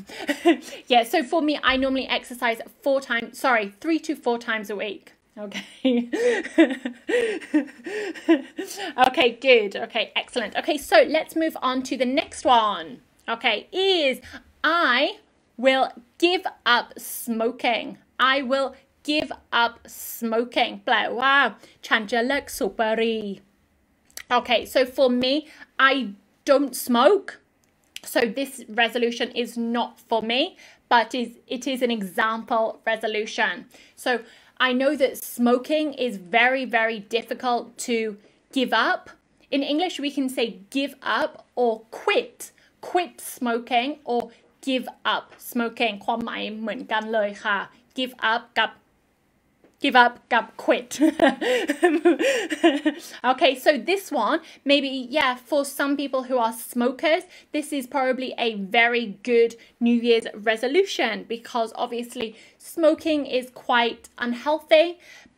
Yeah, so for me, I normally exercise 3 to 4 times a week. Okay. Okay, good. Okay, excellent. Okay, so let's move on to the next one. Okay, is I will give up smoking. I will give up smoking. แปลว่าฉันจะเลิกสูบบุหรี่. Okay, so for me, I don't smoke. So this resolution is not for me, but it is an example resolution. So I know that smoking is very, very difficult to give up. In English, we can say give up or quit. Quit smoking or give up smoking. ความหมายเหมือนกันเลยค่ะ give up กับ quit. Okay, so this one, maybe, yeah, for some people who are smokers, this is probably a very good New Year's resolution, because obviously smoking is quite unhealthy,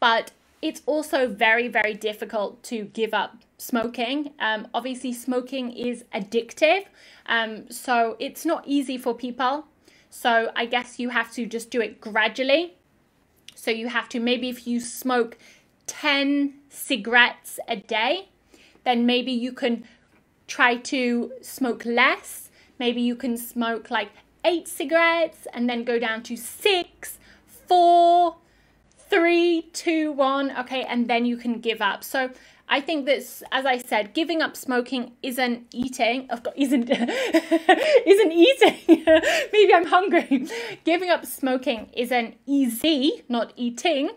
but it's also very, very difficult to give up smoking. Obviously smoking is addictive, so it's not easy for people. So I guess you have to just do it gradually. So you have to, maybe if you smoke 10 cigarettes a day, then maybe you can try to smoke less. Maybe you can smoke like 8 cigarettes and then go down to 6, 4, 3, 2, 1, okay, and then you can give up. So I think that, as I said, giving up smoking isn't eating. Isn't eating. Maybe I'm hungry. Giving up smoking isn't easy, not eating.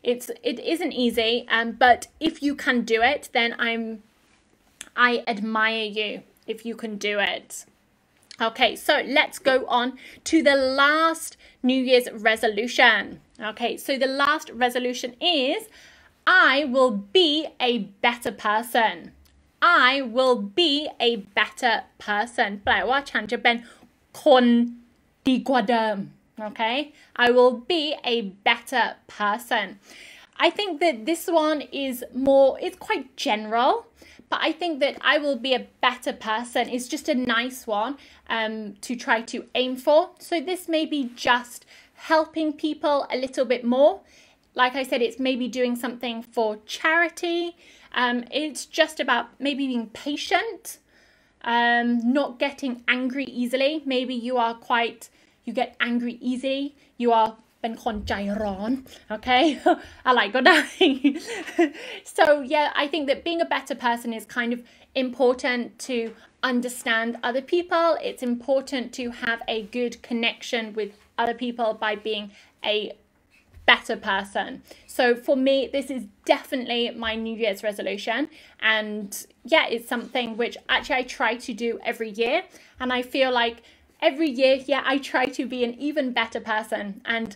It isn't easy. But if you can do it, then I admire you if you can do it. Okay, so let's go on to the last New Year's resolution. Okay, so the last resolution is I will be a better person. I will be a better person แปลว่าฉันจะเป็นคนดีกว่าเดิม Okay, I will be a better person. I think that this one is more, it's quite general, but I think that I will be a better person is just a nice one to try to aim for. So this may be just helping people a little bit more. Like I said, it's maybe doing something for charity. It's just about maybe being patient, not getting angry easily. Maybe you get angry easy. You are เป็นคนใจร้อน okay อะไรก็ได้ So yeah, I think that being a better person is kind of important to understand other people. It's important to have a good connection with other people by being a better person. So for me, this is definitely my New Year's resolution, and yeah, it's something which actually I try to do every year, and I feel like every year, yeah, I try to be an even better person, and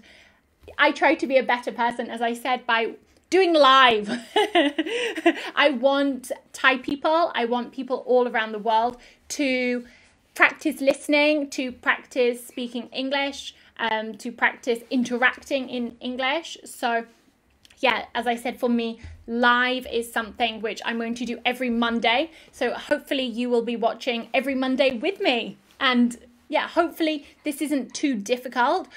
I try to be a better person, as I said, by doing live. I want Thai people, I want people all around the world to practice listening, to practice speaking English, to practice interacting in English. So yeah, as I said, for me, live is something which I'm going to do every Monday. So hopefully you will be watching every Monday with me. And yeah, hopefully this isn't too difficult.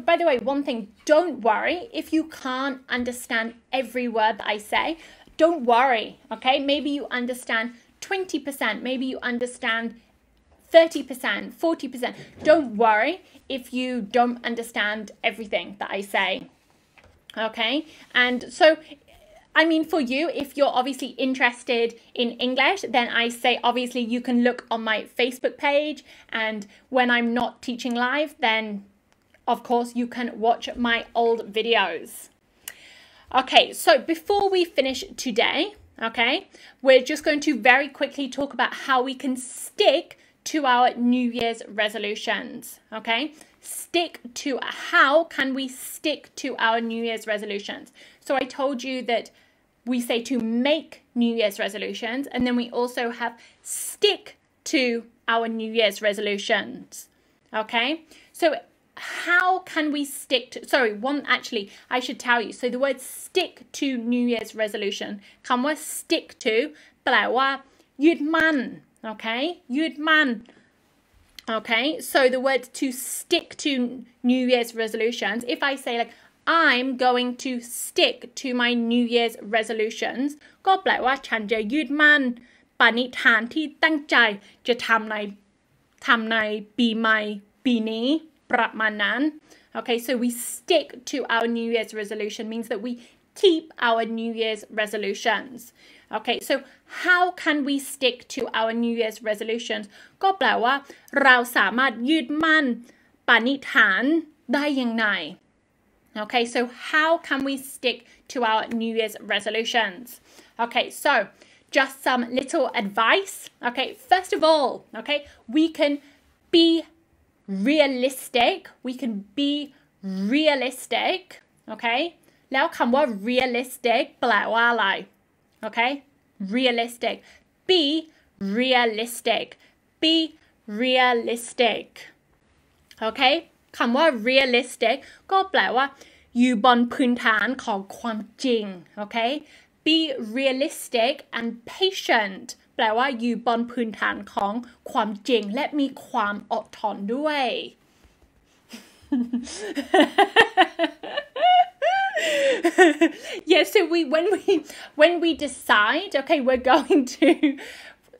By the way, one thing, don't worry if you can't understand every word that I say. Don't worry, okay? Maybe you understand 20%, maybe you understand 30%, 40%. Don't worry if you don't understand everything that I say, okay? And so, I mean, for you, if you're obviously interested in English, then I say, obviously, you can look on my Facebook page. And when I'm not teaching live, then, of course, you can watch my old videos. Okay, so before we finish today, okay, we're just going to very quickly talk about how we can stick to our New Year's resolutions, okay? How can we stick to our New Year's resolutions? So I told you that we say to make New Year's resolutions, and then we also have stick to our New Year's resolutions, okay? So how can we stick to, actually, I should tell you. So the word stick to New Year's resolution, คำว่า stick to แปลว่ายึดมั่น okay? ยึดมั่น okay? So the word to stick to New Year's resolutions, if I say like, I'm going to stick to my New Year's resolutions, ก็แปลว่าฉันจะยึดมั่นปณิธานที่ตั้งใจจะทำในปีใหม่ปีนี้ประมาณนั้น Okay, so we stick to our New Year's resolution means that we keep our New Year's resolutions. Okay, so how can we stick to our New Year's resolutions? ก็แปลว่าเราสามารถยึดมั่นปณิธานได้อย่างไร Okay, so how can we stick to our New Year's resolutions? Okay, so just some little advice. Okay, first of all, okay, we can be realistic. We can be realistic. Okay, แล้วคำว่า realistic แปลว่าอะไร Okay, realistic. Be realistic. Be realistic. Okay, คำว่า realistic ก็แปลว่าอยู่บนพื้นฐานของความจริง Okay, be realistic and patient แปลว่าอยู่บนพื้นฐานของความจริงและมีความอดทนด้วย Yeah, so when we decide, okay, we're going to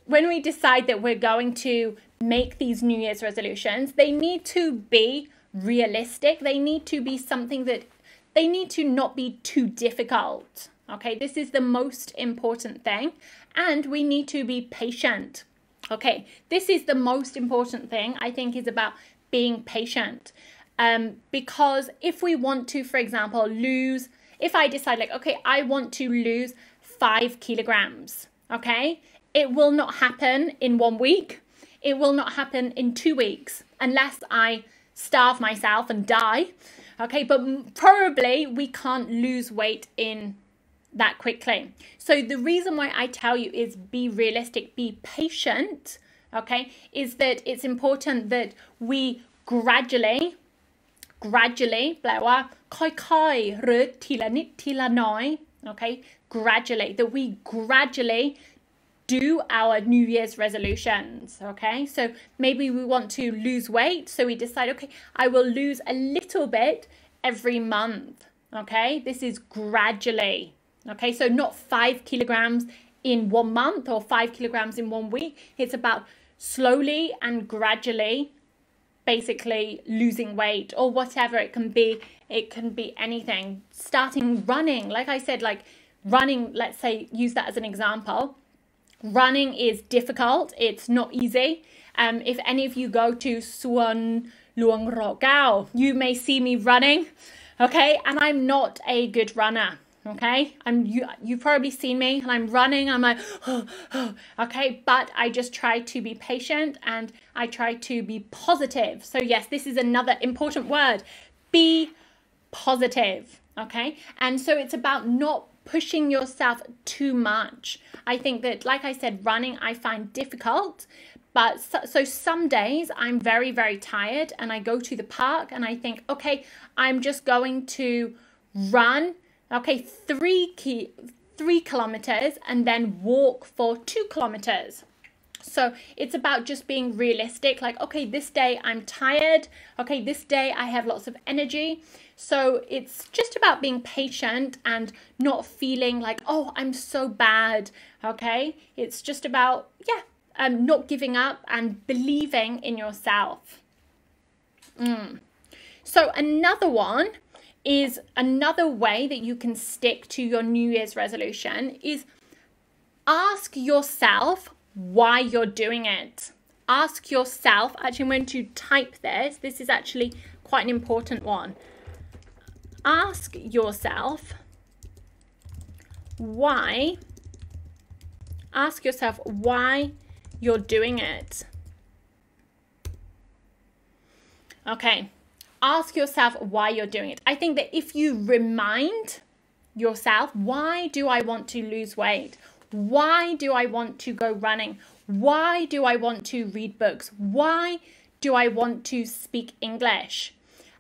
when we decide that we're going to make these New Year's resolutions, they need to be realistic. They need to be something that they need to not be too difficult. Okay, this is the most important thing. And we need to be patient. Okay, this is the most important thing, I think, is about being patient. Because if we want to, for example, if I decide like, okay, I want to lose 5 kilograms, okay, it will not happen in 1 week. It will not happen in 2 weeks unless I starve myself and die. Okay, but probably we can't lose weight in that quickly. So the reason why I tell you is be realistic, be patient, okay, is that it's important that we gradually แปลว่าค่อยๆหรือทีละนิดทีละน้อย okay, gradually, that we gradually do our New Year's resolutions, okay? So maybe we want to lose weight, so we decide, okay, I will lose a little bit every month, okay? This is gradually, okay? So not 5 kilograms in 1 month or 5 kilograms in 1 week. It's about slowly and gradually basically losing weight or whatever it can be. It can be anything. Starting running, like I said, like running, let's say, use that as an example. Running is difficult. It's not easy. If any of you go to Suan Luang Rogao, you may see me running, okay? And I'm not a good runner, okay? You've probably seen me and I'm running. I'm like, okay? But I just try to be patient and I try to be positive. So yes, this is another important word. Be positive, okay? And so it's about not pushing yourself too much. I think that, like I said, running I find difficult, but so some days I'm very, very tired and I go to the park and I think, okay, I'm just going to run, okay, 3 kilometers and then walk for 2 kilometers. So it's about just being realistic, like, okay, this day I'm tired, okay, this day I have lots of energy. So it's just about being patient and not feeling like, oh, I'm so bad, okay? It's just about, not giving up and believing in yourself. So another one is another way that you can stick to your New Year's resolution is ask yourself why you're doing it. Ask yourself, actually I'm going to type this. This is actually quite an important one. Ask yourself why you're doing it. Okay, ask yourself why you're doing it. I think that if you remind yourself, why do I want to lose weight? Why do I want to go running? Why do I want to read books? Why do I want to speak English?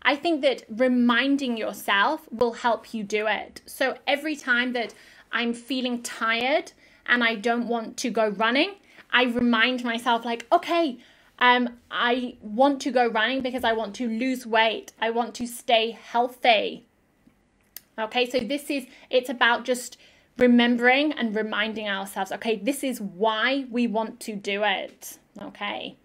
I think that reminding yourself will help you do it. So every time that I'm feeling tired and I don't want to go running, I remind myself like, okay, I want to go running because I want to lose weight. I want to stay healthy. Okay, so it's about just remembering and reminding ourselves, okay, this is why we want to do it. Okay.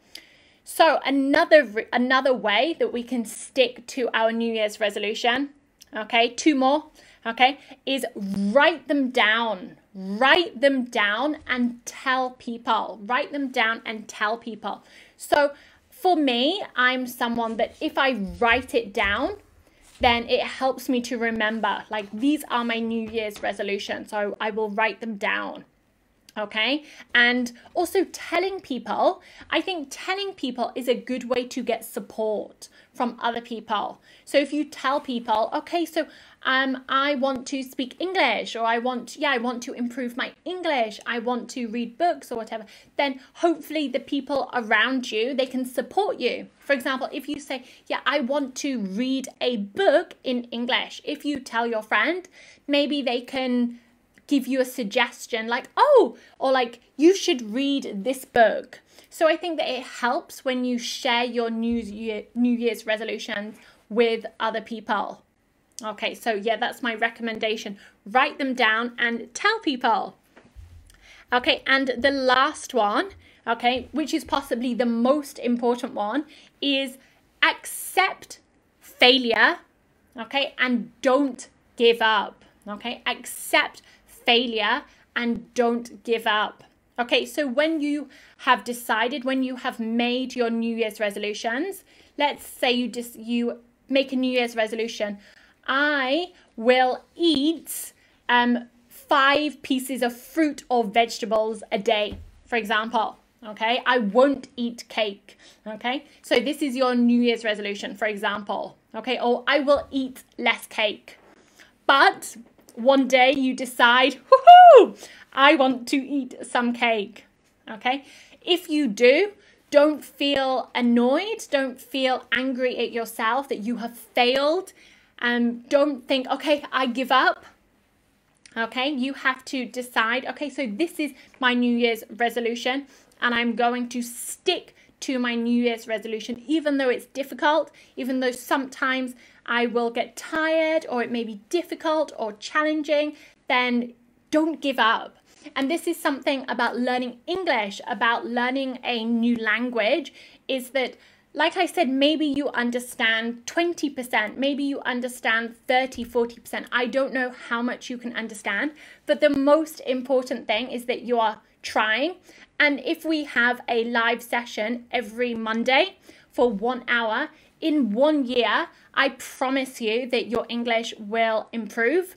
So another way that we can stick to our New Year's resolution, okay, 2 more, okay, is write them down. Write them down and tell people. Write them down and tell people. So for me, I'm someone that if I write it down, then it helps me to remember, like, these are my New Year's resolutions. So I will write them down. Okay, and also telling people, I think telling people is a good way to get support from other people. So if you tell people, okay, so I want to speak English, or I want to improve my English, I want to read books or whatever, then hopefully the people around you, they can support you. For example, if you say, yeah, I want to read a book in English, if you tell your friend, maybe they can give you a suggestion like, oh, or like, you should read this book. So I think that it helps when you share your New Year's resolutions with other people. Okay, so yeah, that's my recommendation. Write them down and tell people. Okay, and the last one, okay, which is possibly the most important one, is accept failure, okay, and don't give up, okay? Accept failure and don't give up. Okay, so when you have decided, when you have made your New Year's resolutions, let's say you make a New Year's resolution. I will eat 5 pieces of fruit or vegetables a day, for example. Okay, I won't eat cake. Okay, so this is your New Year's resolution, for example. Okay, or I will eat less cake. But one day you decide, woohoo, I want to eat some cake. Okay, if you do, don't feel annoyed, don't feel angry at yourself that you have failed, and don't think, okay, I give up. Okay, you have to decide, okay, so this is my New Year's resolution, and I'm going to stick to my New Year's resolution, even though it's difficult, even though sometimes I will get tired, or it may be difficult or challenging, then don't give up. And this is something about learning English, about learning a new language, is that, like I said, maybe you understand 20%, maybe you understand 30, 40%. I don't know how much you can understand, but the most important thing is that you are trying. And if we have a live session every Monday for 1 hour, in 1 year, I promise you that your English will improve.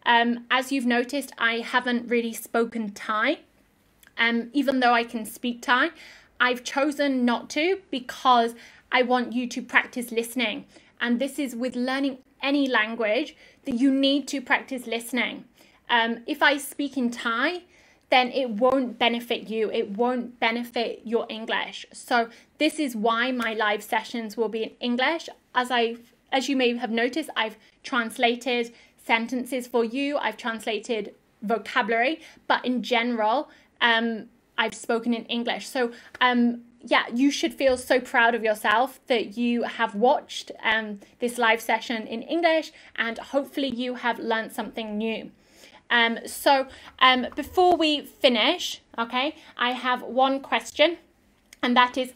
As you've noticed, I haven't really spoken Thai. Even though I can speak Thai, I've chosen not to because I want you to practice listening. And this is with learning any language that you need to practice listening. If I speak in Thai, then it won't benefit you. It won't benefit your English. So this is why my live sessions will be in English. As you may have noticed, I've translated sentences for you. I've translated vocabulary, but in general, I've spoken in English. So yeah, you should feel so proud of yourself that you have watched this live session in English, and hopefully you have learned something new. Before we finish, okay, I have one question, and that is,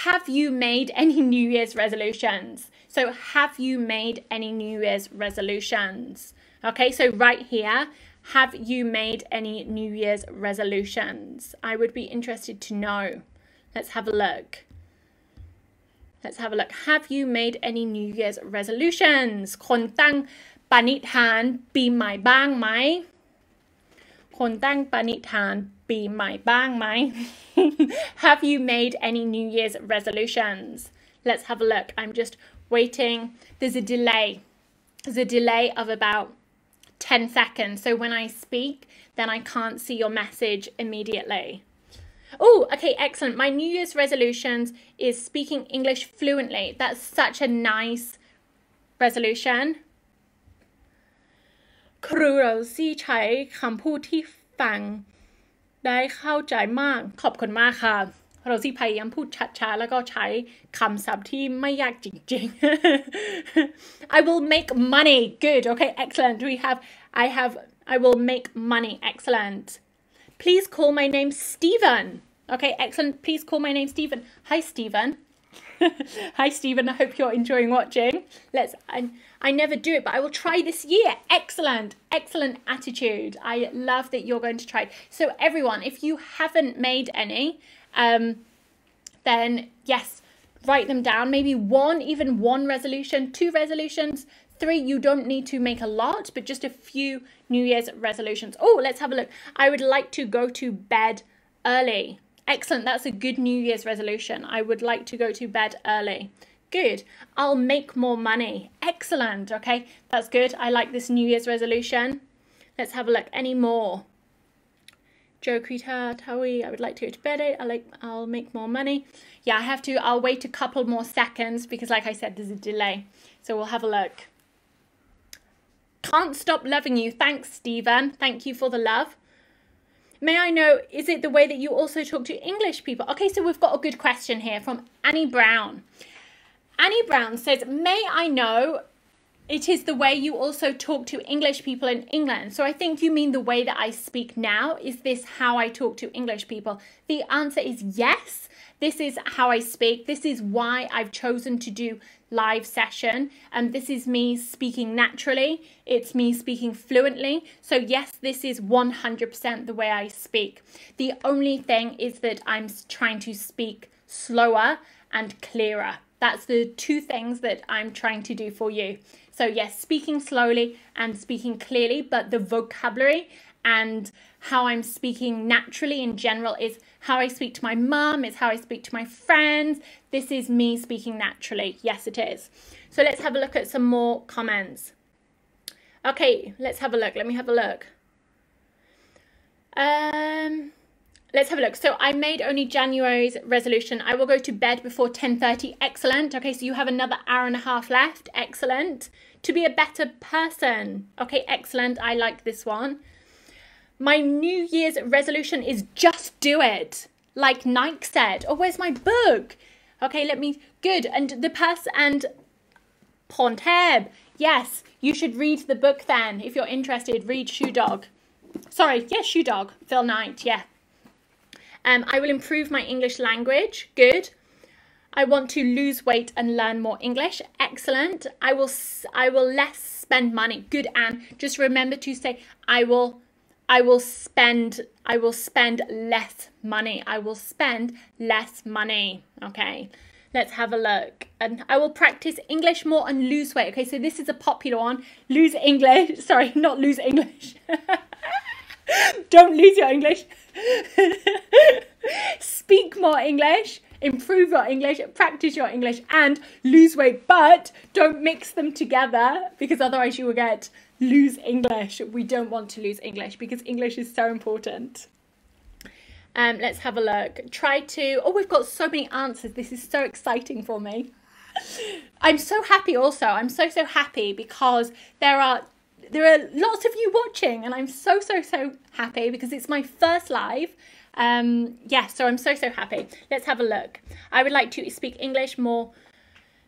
have you made any New Year's resolutions? So have you made any New Year's resolutions? Okay, so right here, have you made any New Year's resolutions? I would be interested to know. Let's have a look. Let's have a look. Have you made any New Year's resolutions? คนตั้งปณิธานปีใหม่บ้างไหม คนตั้งปณิธานปีใหม่บ้างไหม Have you made any New Year's resolutions? Let's have a look. I'm just waiting. There's a delay. There's a delay of about 10 seconds. So when I speak, then I can't see your message immediately. Oh, okay, excellent. My New Year's resolutions is speaking English fluently. That's such a nice resolution. ครูเราซี่ใช้คำพูดที่ฟังได้เข้าใจมากขอบคุณมากค่ะเราซี่พยายามพูดช้าๆแล้วก็ใช้คำศัพท์ที่ไม่ยากจริงๆ I will make money. Good. Okay, excellent. I will make money. Excellent. Please call my name Stephen. Okay, excellent. Please call my name Stephen. Hi, Stephen. Hi, Stephen. I hope you're enjoying watching. I never do it, but I will try this year. Excellent. Excellent attitude. I love that you're going to try it. So everyone, if you haven't made any, then yes, write them down. Maybe even one resolution, 2 resolutions, 3. You don't need to make a lot, but just a few New Year's resolutions. Oh, let's have a look. I would like to go to bed early. Excellent. That's a good New Year's resolution. I would like to go to bed early. Good. I'll make more money. Excellent. Okay, that's good. I like this New Year's resolution. Let's have a look. Any more? Joe Krita, Tawi, I would like to go to bed. I'll make more money. Yeah, I'll wait a couple more seconds because like I said, there's a delay. So we'll have a look. Can't stop loving you. Thanks, Stephen. Thank you for the love. May I know, is it the way that you also talk to English people? Okay, so we've got a good question here from Annie Brown. Annie Brown says, may I know it is the way you also talk to English people in England. So I think you mean the way that I speak now. Is this how I talk to English people? The answer is yes. This is how I speak. This is why I've chosen to do live session. And this is me speaking naturally. It's me speaking fluently. So yes, this is 100% the way I speak. The only thing is that I'm trying to speak slower and clearer. That's the two things that I'm trying to do for you. So yes, speaking slowly and speaking clearly, but the vocabulary and how I'm speaking naturally in general is how I speak to my mum, is how I speak to my friends. This is me speaking naturally. Yes, it is. So let's have a look at some more comments. Okay, let's have a look. Let me have a look. Let's have a look. So I made only January's resolution. I will go to bed before 10:30. Excellent. Okay, so you have another hour and a half left. Excellent. To be a better person. Okay, excellent. I like this one. My New Year's resolution is just do it. Like Nike said. Oh, where's my book? Okay, good. And the person and Ponteb. Yes, you should read the book then. If you're interested, read Shoe Dog. Sorry, yes, Shoe Dog. Phil Knight, yeah. I will improve my English language. Good. I want to lose weight and learn more English. Excellent. I will less spend money. Good, Anne. Just remember to say I will spend less money. I will spend less money. Okay. Let's have a look. And I will practice English more and lose weight. Okay, so this is a popular one. Lose English. Sorry, not lose English. Don't lose your English. Speak more English, improve your English, practice your English, and lose weight. But don't mix them together because otherwise you will get lose English. We don't want to lose English because English is so important. Let's have a look. Oh, we've got so many answers. This is so exciting for me. I'm so happy also. I'm so happy because there are lots of you watching and I'm so happy because it's my first live. So I'm so happy. Let's have a look. I would like to speak English more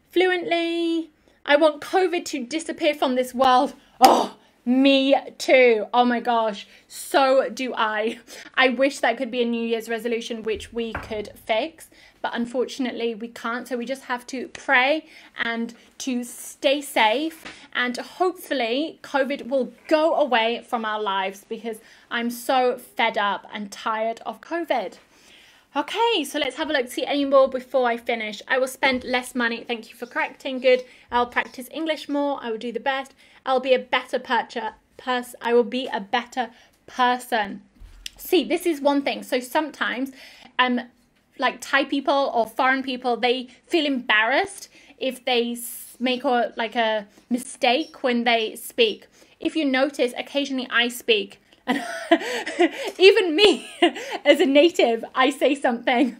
fluently. I want COVID to disappear from this world. Oh, me too. Oh my gosh, so do I. I wish that could be a New Year's resolution which we could fix, but unfortunately we can't. So we just have to pray and to stay safe, and hopefully COVID will go away from our lives because I'm so fed up and tired of COVID. Okay, so let's have a look, see any more before I finish. I will spend less money. Thank you for correcting. Good. I'll practice English more. I will do the best. I'll be a better I will be a better person. See, this is one thing. So sometimes like Thai people or foreign people, they feel embarrassed if they make a mistake when they speak. If you notice, occasionally I speak. And even me, as a native, I say something.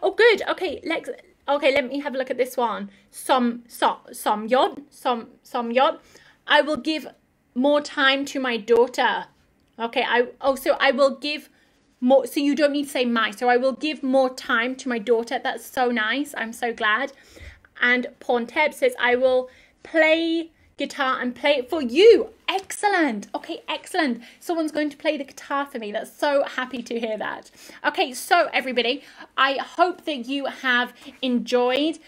Oh, good. Okay, let me have a look at this one. Som yod. I will give more time to my daughter. Okay, so I will give more. So you don't need to say my. So I will give more time to my daughter. That's so nice. I'm so glad. And Ponteb says I will play guitar and play it for you. Excellent. Okay, excellent. Someone's going to play the guitar for me. That's so happy to hear that. Okay, so everybody, I hope that you have enjoyed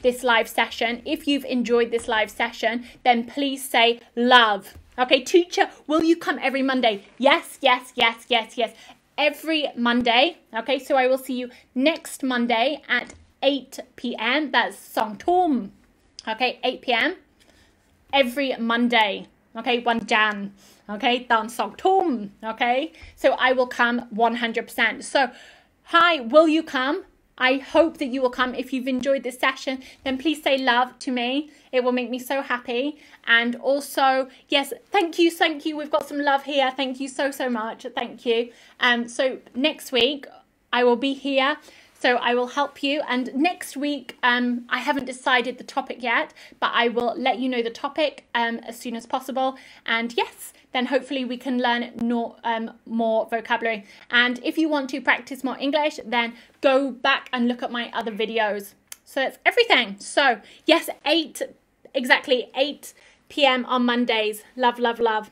this live session. If you've enjoyed this live session, then please say love. Okay, teacher, will you come every Monday? Yes. Every Monday. Okay, so I will see you next Monday at 8 p.m. That's Song Tom. Okay, 8 p.m. every Monday. Okay, 1 Jan. Okay, dan Song Tom. Okay, so I will come 100%. So, hi, will you come? I hope that you will come. If you've enjoyed this session, then please say love to me. It will make me so happy. And also, yes, thank you. We've got some love here. Thank you so much. Thank you. So next week, I will be here. So I will help you. And next week, I haven't decided the topic yet, but I will let you know the topic as soon as possible. And yes, then hopefully we can learn more vocabulary. And if you want to practice more English, then go back and look at my other videos. So that's everything. So yes, exactly 8 p.m. on Mondays. Love, love, love.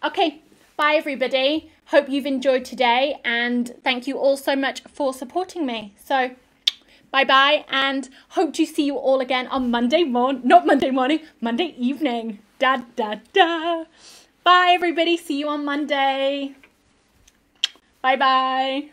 Okay, bye everybody. Hope you've enjoyed today, and thank you all so much for supporting me. So bye-bye, and hope to see you all again on Monday evening. Da, da, da. Bye everybody. See you on Monday. Bye-bye.